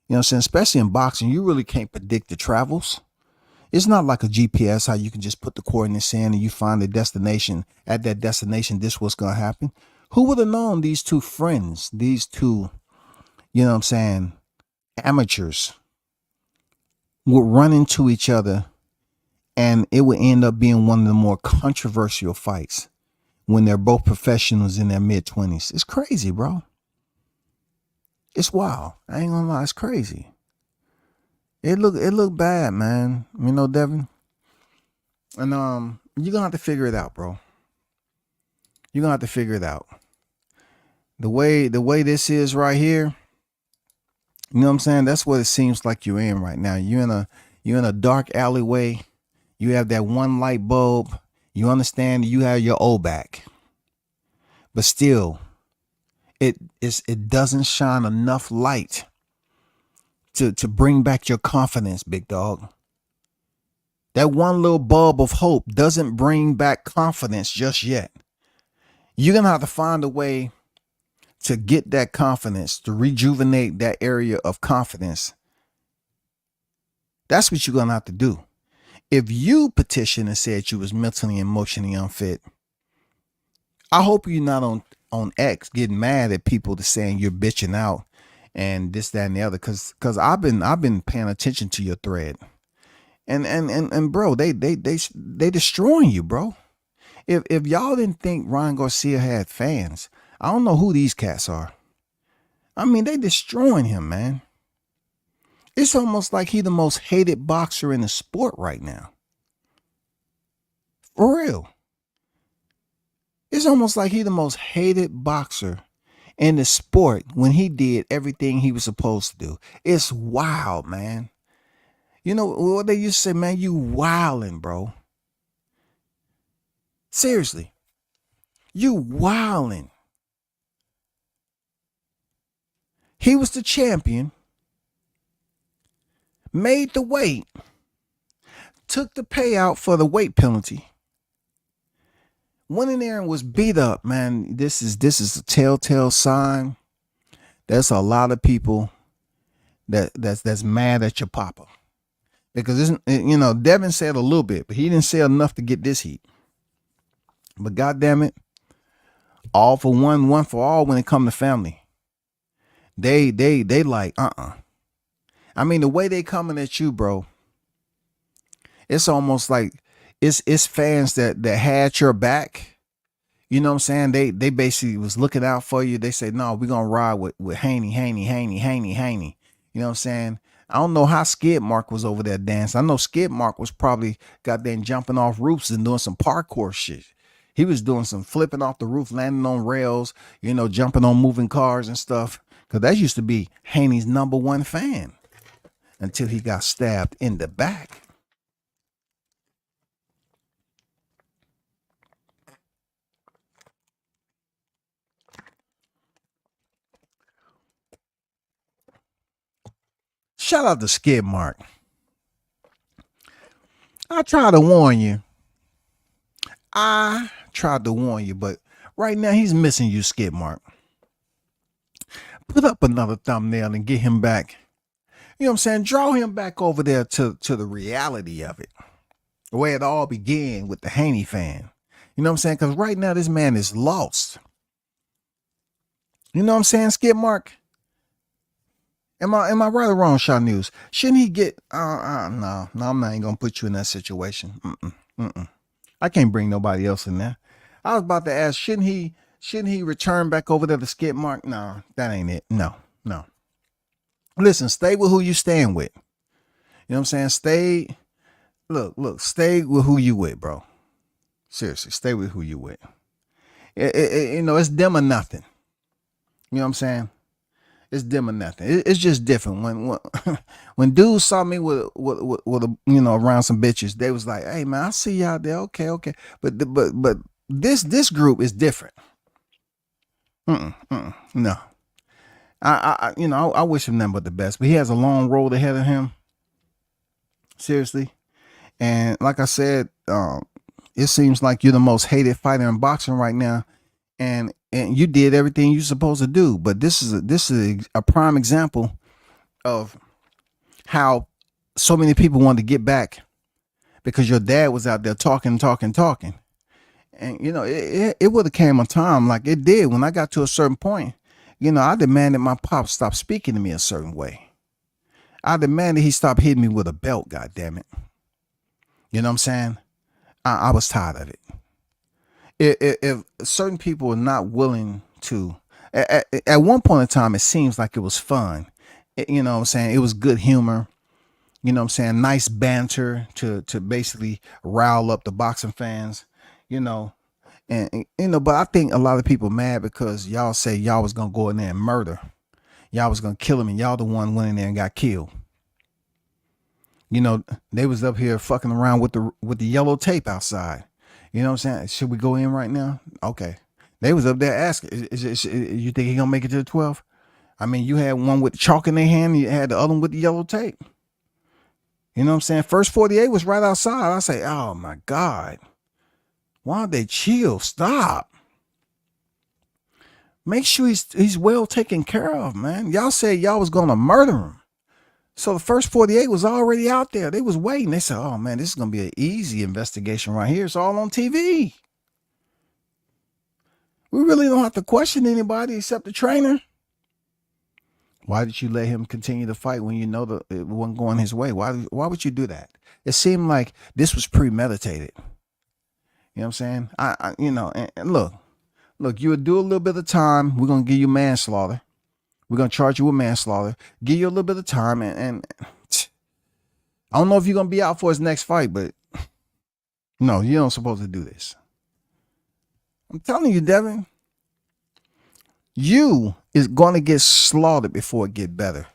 You know what I'm saying? Especially in boxing, you really can't predict the travels. It's not like a GPS, how you can just put the coordinates in and you find the destination. At that destination, this what's going to happen. Who would have known these two friends, these two, amateurs, would run into each other, and it would end up being one of the more controversial fights when they're both professionals in their mid-20s. It's crazy, bro. It's wild. I ain't gonna lie, it's crazy. It looked bad, man. Devin. And you're gonna have to figure it out, bro. You're gonna have to figure it out. The way this is right here, you know what I'm saying? That's what it seems like you're in right now. You're in a dark alleyway. You have that one light bulb. You understand you have your O back. But still, it doesn't shine enough light to bring back your confidence, big dog. That one little bulb of hope doesn't bring back confidence just yet. You're going to have to find a way to get that confidence, to rejuvenate that area of confidence. That's what you're going to have to do. If you petitioned and said you was mentally and emotionally unfit, I hope you're not on X getting mad at people to saying you're bitching out and this, that, and the other. Cause I've been paying attention to your thread. And bro, they destroying you, bro. If y'all didn't think Ryan Garcia had fans, I don't know who these cats are. I mean, they destroying him, man. It's almost like he the most hated boxer in the sport right now. For real. It's almost like he the most hated boxer in the sport when he did everything he was supposed to do. It's wild, man. You know what they used to say, man, you wildin', bro. Seriously. You wildin'. He was the champion, made the weight, took the payout for the weight penalty, went in there and was beat up, man. This is a telltale sign. There's a lot of people that's mad at your papa. Because Devin said a little bit, but he didn't say enough to get this heat. But goddamn it, all for one for all when it come to family. They like I mean, the way they coming at you, bro, it's almost like it's fans that had your back. You know what I'm saying? They basically was looking out for you. They say, no, we're gonna ride with Haney. You know what I'm saying? I don't know how Skid Mark was over there dancing. I know Skid Mark was probably goddamn jumping off roofs and doing some parkour shit. He was doing some flipping off the roof, landing on rails, jumping on moving cars and stuff. Because that used to be Haney's #1 fan until he got stabbed in the back. Shout out to Skid Mark. I tried to warn you. But right now he's missing you, Skid Mark. Put up another thumbnail and get him back. You know what I'm saying? Draw him back over there to the reality of it. The way it all began with the Haney fan. You know what I'm saying? Because right now this man is lost. You know what I'm saying, Skid Mark? Am I right or wrong, Shaw News? Shouldn't he get no, I'm not even gonna put you in that situation. I can't bring nobody else in there. I was about to ask, shouldn't he return back over there to Skid Mark? No, that ain't it. No. Listen, stay with who you stand with. You know what I'm saying? Stay with who you with, bro. Seriously, stay with who you with. It's them or nothing. You know what I'm saying? It's them or nothing. It's just different. When dudes saw me with around some bitches, they was like, "Hey man, I see you out there. Okay." But this group is different. No. I wish him nothing but the best, but he has a long road ahead of him. Seriously. And like I said, it seems like you're the most hated fighter in boxing right now. And you did everything you're supposed to do. But this is a prime example of how so many people wanted to get back because your dad was out there talking. And, it would have came a time like it did when I got to a certain point. I demanded my pop stop speaking to me a certain way. I demanded he stop hitting me with a belt, goddammit. You know what I'm saying? I was tired of it. If certain people are not willing to, at one point in time, it seems like it was fun. You know what I'm saying? It was good humor. You know what I'm saying? Nice banter to basically rile up the boxing fans, but I think a lot of people mad because y'all say y'all was going to go in there and murder. Y'all was going to kill him and y'all the one went in there and got killed. They was up here fucking around with the yellow tape outside. You know what I'm saying? Should we go in right now? Okay. They was up there asking, you think he gonna make it to the 12th? I mean, you had one with chalk in their hand, and you had the other one with the yellow tape. You know what I'm saying? First 48 was right outside. I say, oh my God. Why don't they chill? Stop. Make sure he's well taken care of, man. Y'all said y'all was gonna murder him. So the first 48 was already out there. They was waiting. They said, oh man, this is going to be an easy investigation right here. It's all on TV. We really don't have to question anybody except the trainer. Why did you let him continue to fight when you know that it wasn't going his way? Why would you do that? It seemed like this was premeditated. You know what I'm saying? And look, you would do a little bit of time. We're gonna give you manslaughter. We're gonna charge you with manslaughter. Give you a little bit of time, and I don't know if you're gonna be out for his next fight, but no, you don't supposed to do this. I'm telling you, Devin, you is gonna get slaughtered before it get better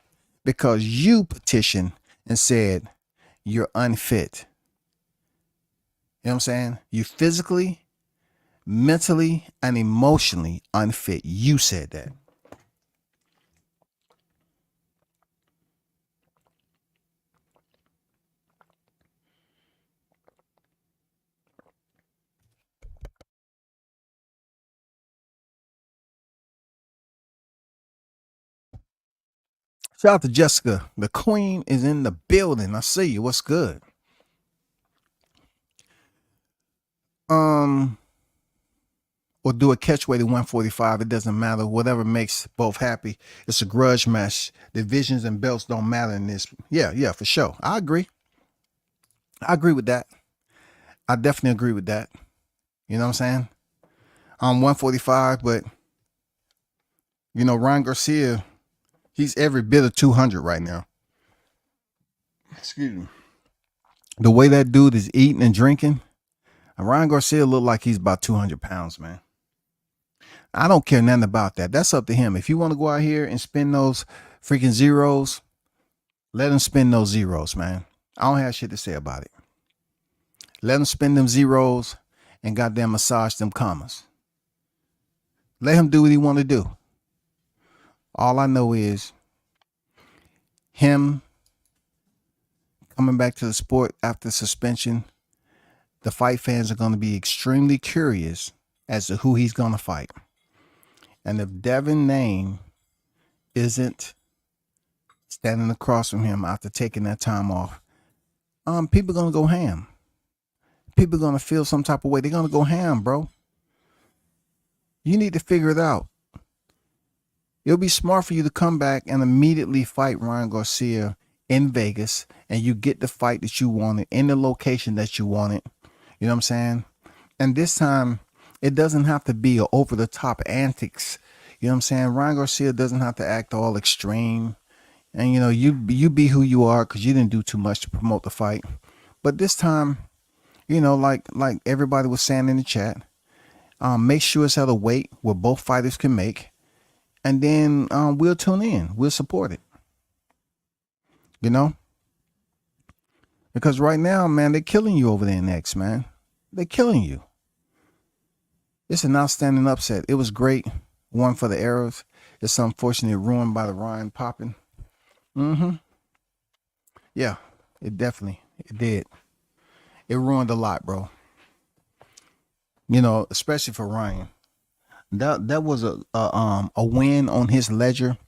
because you petitioned and said you're unfit. You know what I'm saying? You physically, mentally, and emotionally unfit. You said that. Shout out to Jessica. The queen is in the building. I see you. What's good? Or do a catchweight at 145. It doesn't matter. Whatever makes both happy. It's a grudge match. Divisions and belts don't matter in this. Yeah, for sure. I agree. I agree with that. I definitely agree with that. You know what I'm saying? 145, but Ryan Garcia, he's every bit of 200 right now. Excuse me. The way that dude is eating and drinking, Ryan Garcia look like he's about 200 pounds, man. I don't care nothing about that. That's up to him. If you want to go out here and spend those freaking zeros, let him spend those zeros, man. I don't have shit to say about it. Let him spend them zeros and goddamn massage them commas. Let him do what he want to do. All I know is him coming back to the sport after suspension. The fight fans are going to be extremely curious as to who he's going to fight. And if Devin name isn't standing across from him after taking that time off, people are going to go ham. People are going to feel some type of way. They're going to go ham, bro. You need to figure it out. It'll be smart for you to come back and immediately fight Ryan Garcia in Vegas, and you get the fight that you wanted in the location that you wanted. You know what I'm saying? And this time, it doesn't have to be over the top antics. You know what I'm saying? Ryan Garcia doesn't have to act all extreme. And you be who you are because you didn't do too much to promote the fight. But this time, like everybody was saying in the chat, make sure it's at a weight where both fighters can make. And then we'll tune in. We'll support it. Because right now, man, they're killing you over there in X, man. They're killing you. It's an outstanding upset. It was great. One for the Arrows. It's unfortunately ruined by the Ryan popping. Yeah, it did. It ruined a lot, bro. Especially for Ryan. That was a win on his ledger.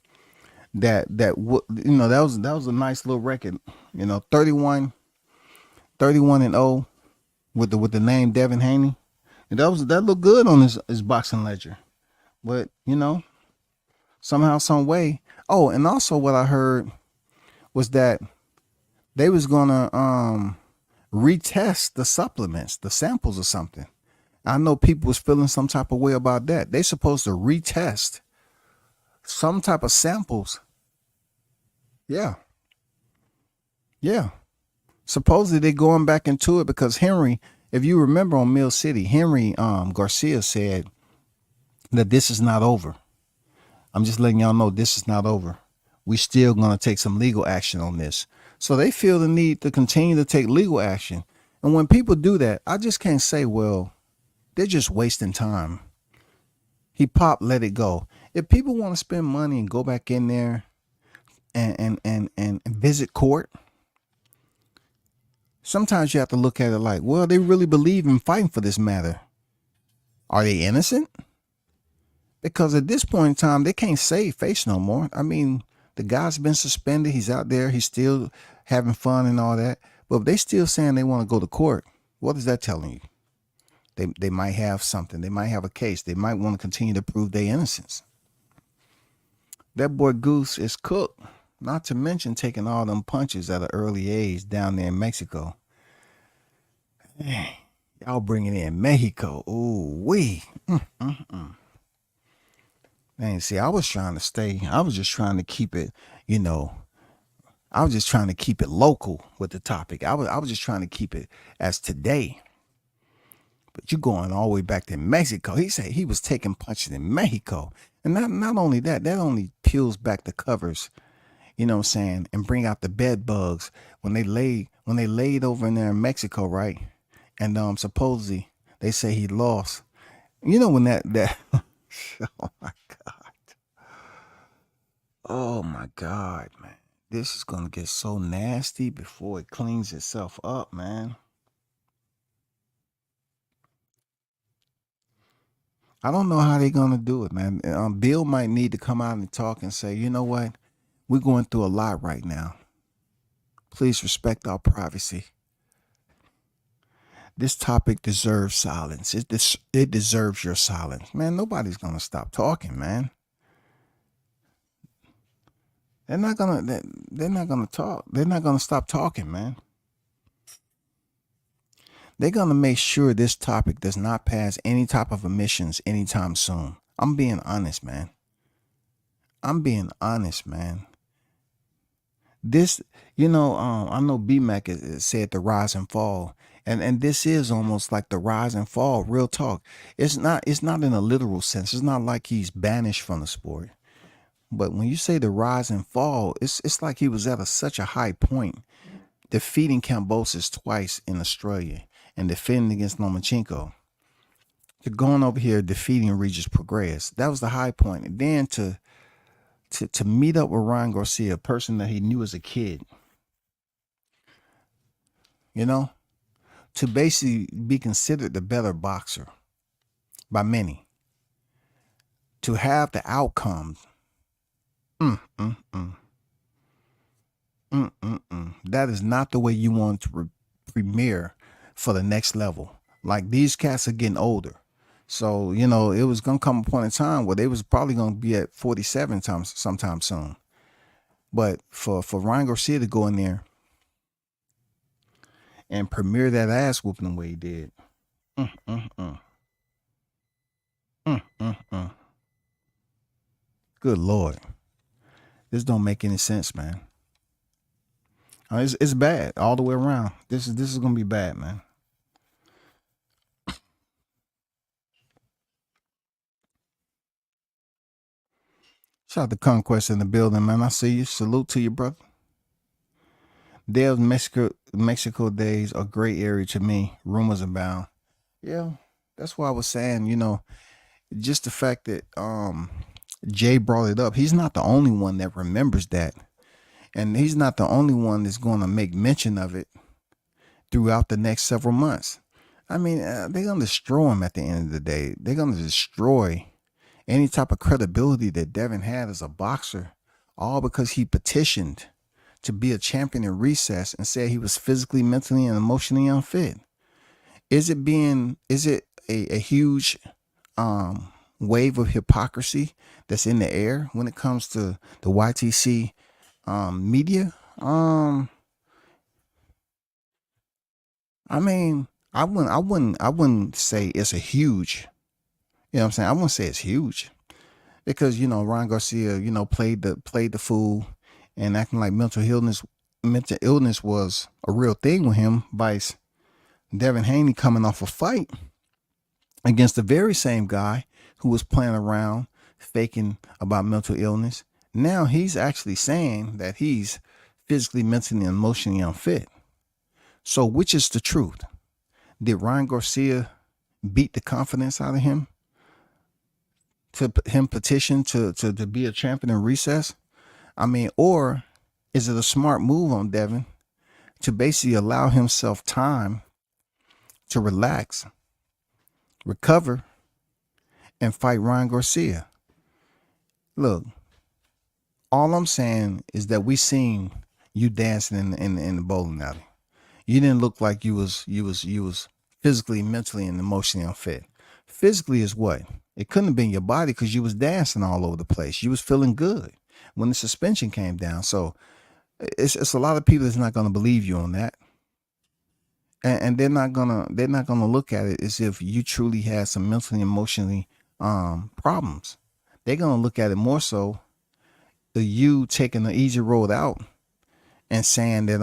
That was a nice little record. 31 and 0 with the name Devin Haney. And that looked good on his boxing ledger. But, somehow, some way. Oh, and also what I heard was that they was gonna retest the supplements, the samples or something. I know people was feeling some type of way about that. They supposed to retest some type of samples. Yeah. Supposedly they're going back into it because Henry, if you remember on Mill City, Henry Garcia said that this is not over. I'm just letting y'all know this is not over. We still going to take some legal action on this. So they feel the need to continue to take legal action. And when people do that, I just can't say, well, they're just wasting time. He popped, let it go. If people want to spend money and go back in there and visit court, sometimes you have to look at it like, well, they really believe in fighting for this matter. Are they innocent? Because at this point in time, they can't save face no more. I mean, the guy's been suspended. He's out there. He's still having fun and all that. But if they still saying they want to go to court, what is that telling you? They might have something. They might have a case. They might want to continue to prove their innocence. That boy Goose is cooked. Not to mention taking all them punches at an early age down there in Mexico. Man, y'all bringing in Mexico. Ooh, wee. Man, see, I was just trying to keep it, you know, I was just trying to keep it local with the topic. I was just trying to keep it as today. But you going all the way back to Mexico. He said he was taking punches in Mexico. And not only that only peels back the covers, you know what I'm saying, and bring out the bed bugs when they laid over in there in Mexico, right? And supposedly they say he lost. You know when that oh my God. Oh my God, man. This is gonna get so nasty before it cleans itself up, man. I don't know how they're gonna do it, man. Bill might need to come out and talk and say, you know what, we're going through a lot right now. Please respect our privacy. This topic deserves silence. It deserves your silence, man. Nobody's gonna stop talking, man. They're not gonna talk. They're not gonna stop talking, man. They're gonna make sure this topic does not pass any type of emissions anytime soon. I'm being honest, man. This, I know BMAC said the rise and fall, and this is almost like the rise and fall. Real talk. It's not in a literal sense. It's not like he's banished from the sport. But when you say the rise and fall, it's like he was at such a high point, defeating Kambosos twice in Australia and defending against Lomachenko, to going over here defeating Regis Prograis. That was the high point. And then to meet up with Ryan Garcia, a person that he knew as a kid, to basically be considered the better boxer by many, to have the outcomes. That is not the way you want to premiere for the next level. Like, these cats are getting older. So, it was going to come a point in time where they was probably going to be at 47 sometime soon. But for Ryan Garcia to go in there and premiere that ass whooping the way he did. Good Lord. This don't make any sense, man. It's bad all the way around. This is gonna be bad, man. Shout out to Conquest in the building, man. I see you. Salute to you, brother. Dev's Mexico days are gray area to me. Rumors abound. Yeah, that's why I was saying, just the fact that Jay brought it up. He's not the only one that remembers that. And he's not the only one that's going to make mention of it throughout the next several months. I mean, they're going to destroy him at the end of the day. They're going to destroy any type of credibility that Devin had as a boxer, all because he petitioned to be a champion in recess and said he was physically, mentally, and emotionally unfit. Is it a huge wave of hypocrisy that's in the air when it comes to the YTC media? I mean, I wouldn't say it's a huge, you know what I'm saying? I wouldn't say it's huge because, Ryan Garcia, played the fool and acting like mental illness was a real thing with him. Vice Devin Haney coming off a fight against the very same guy who was playing around faking about mental illness. Now he's actually saying that he's physically, mentally, and emotionally unfit. So which is the truth? Did Ryan Garcia beat the confidence out of him to him petition to be a champion in recess? I mean, or is it a smart move on Devin to basically allow himself time to relax, recover, and fight Ryan Garcia? Look, all I'm saying is that we seen you dancing in the bowling alley. You didn't look like you was physically, mentally, and emotionally unfit. Physically is what? It couldn't have been your body because you was dancing all over the place. You was feeling good. when the suspension came down. So it's a lot of people that's not going to believe you on that. And they're not gonna look at it as if you truly had some mentally, emotionally problems. They're gonna look at it more so you taking the easy road out and saying that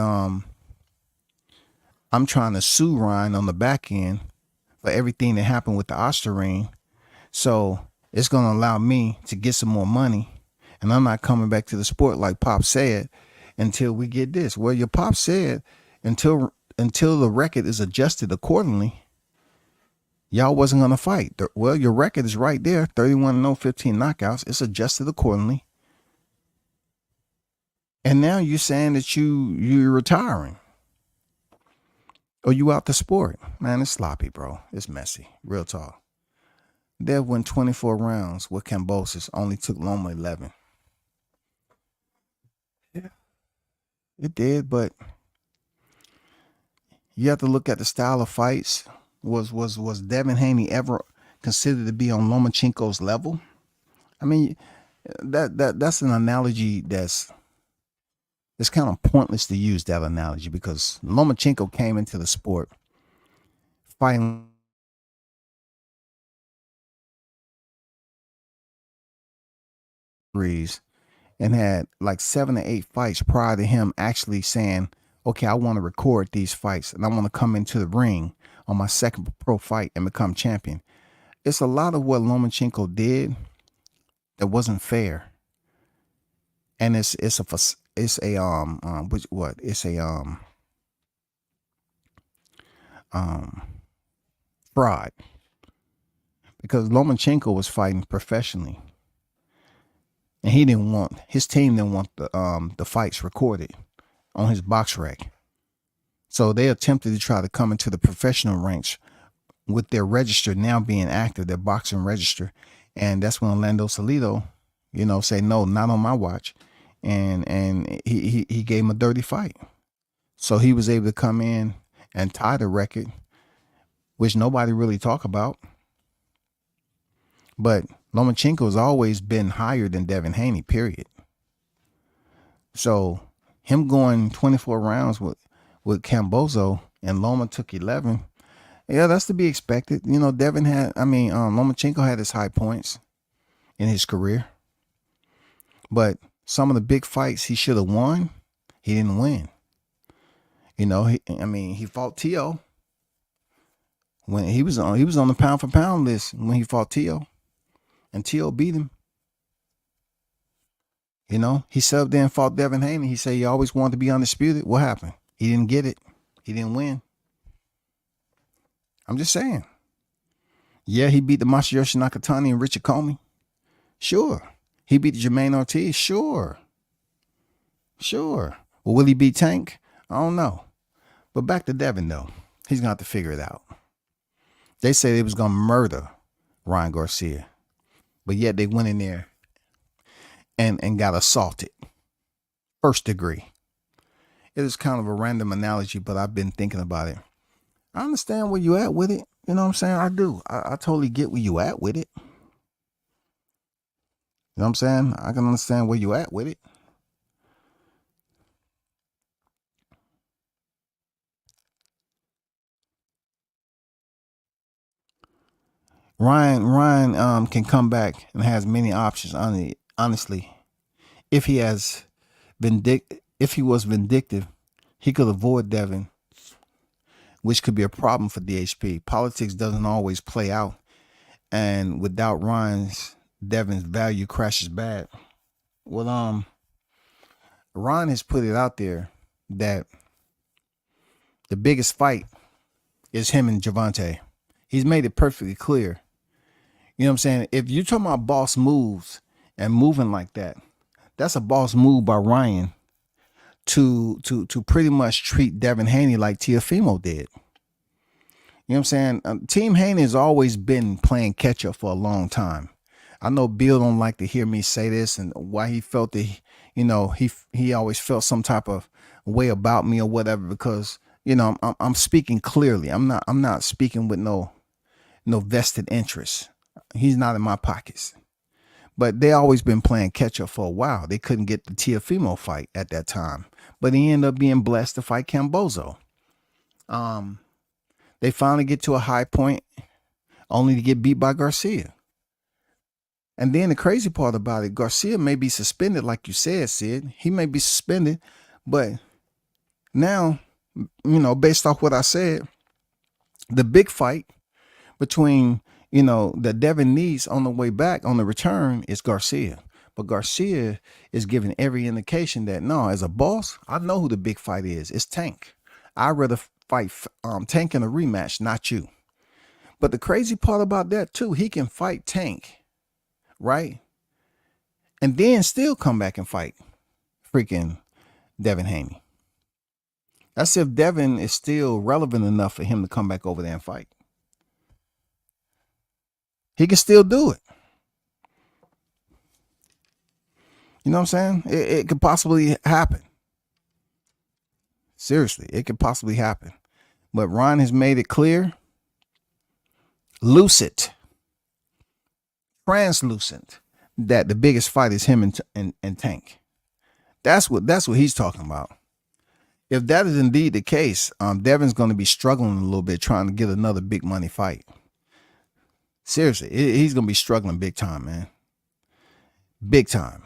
I'm trying to sue Ryan on the back end for everything that happened with the Osterine. So it's going to allow me to get some more money. And I'm not coming back to the sport like Pop said until we get this. Well, your Pop said until the record is adjusted accordingly, y'all wasn't going to fight. Well, your record is right there, 31-0, 15 knockouts. It's adjusted accordingly. And now you're saying that you're retiring. Or you out the sport. Man, it's sloppy, bro. It's messy. Real talk. Dev went 24 rounds with Kambosos. Only took Loma 11. Yeah. It did, but you have to look at the style of fights. Was Devin Haney ever considered to be on Lomachenko's level? I mean, that's an analogy that's kind of pointless to use that analogy, because Lomachenko came into the sport fighting and had like 7 or 8 fights prior to him actually saying, okay, I want to record these fights and I want to come into the ring on my second pro fight and become champion. It's a lot of what Lomachenko did that wasn't fair. And it's a fraud, because Lomachenko was fighting professionally, and his team didn't want the fights recorded on his box rec. So they attempted to try to come into the professional ranks with their register now being active, their boxing register, and that's when Orlando Salido, say no, not on my watch. And he gave him a dirty fight. So he was able to come in and tie the record, which nobody really talk about. But Lomachenko has always been higher than Devin Haney, period. So him going 24 rounds with Kambosos and Loma took 11, yeah, that's to be expected. Lomachenko had his high points in his career. But some of the big fights he should have won, he didn't win. He fought Tio when he was on the pound for pound list when he fought Tio, and Tio beat him. He subbed in, fought Devin Haney. He said he always wanted to be undisputed. What happened? He didn't get it. He didn't win. I'm just saying. Yeah, he beat the Masayoshi Nakatani and Richard Comey. Sure. He beat Jermaine Ortiz? Sure. Well, will he beat Tank? I don't know. But back to Devin, though. He's going to have to figure it out. They say they was going to murder Ryan Garcia. But yet they went in there and got assaulted. First degree. It is kind of a random analogy, but I've been thinking about it. I understand where you at with it. You know what I'm saying? I do. I totally get where you at with it. You know what I'm saying? I can understand where you at with it. Ryan can come back and has many options. Honestly, if he was vindictive, he could avoid Devin, which could be a problem for DHP. Politics doesn't always play out, and without Devin's value crashes bad. Well, Ron has put it out there that the biggest fight is him and Gervonta. He's made it perfectly clear. You know what I'm saying? If you're talking about boss moves and moving like that, that's a boss move by Ryan to pretty much treat Devin Haney like Teofimo did. You know what I'm saying? Team Haney has always been playing catch up for a long time. I know Bill don't like to hear me say this, and why he felt that, he always felt some type of way about me or whatever, because, I'm speaking clearly. I'm not speaking with no vested interest. He's not in my pockets. But they always been playing catch up for a while. They couldn't get the Teofimo fight at that time, but he ended up being blessed to fight Cambozo. They finally get to a high point, only to get beat by Garcia. And then the crazy part about it, Garcia may be suspended, like you said, Sid. He may be suspended, but now, based off what I said, the big fight between, that Devin needs on the way back, on the return, is Garcia. But Garcia is giving every indication that, no, as a boss, I know who the big fight is. It's Tank. I'd rather fight Tank in a rematch, not you. But the crazy part about that, too, he can fight Tank, right? And then still come back and fight freaking Devin Haney. That's if Devin is still relevant enough for him to come back over there and fight. He can still do it. You know what I'm saying? It could possibly happen. Seriously, it could possibly happen. But Ron has made it clear, lucid, translucent, that the biggest fight is him and Tank. That's what he's talking about. If that is indeed the case, Devin's going to be struggling a little bit trying to get another big money fight. Seriously, he's going to be struggling big time, man. Big time.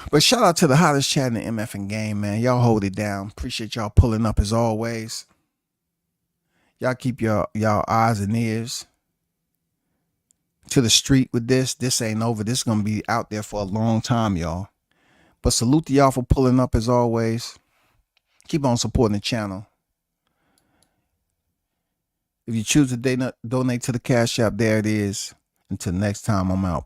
But shout out to the hottest chat in the MFing game, man. Y'all hold it down. Appreciate y'all pulling up as always. Y'all keep y'all eyes and ears to the street with this. This ain't over. This is going to be out there for a long time, y'all. But salute to y'all for pulling up as always. Keep on supporting the channel. If you choose to donate to the Cash App, there it is. Until next time, I'm out.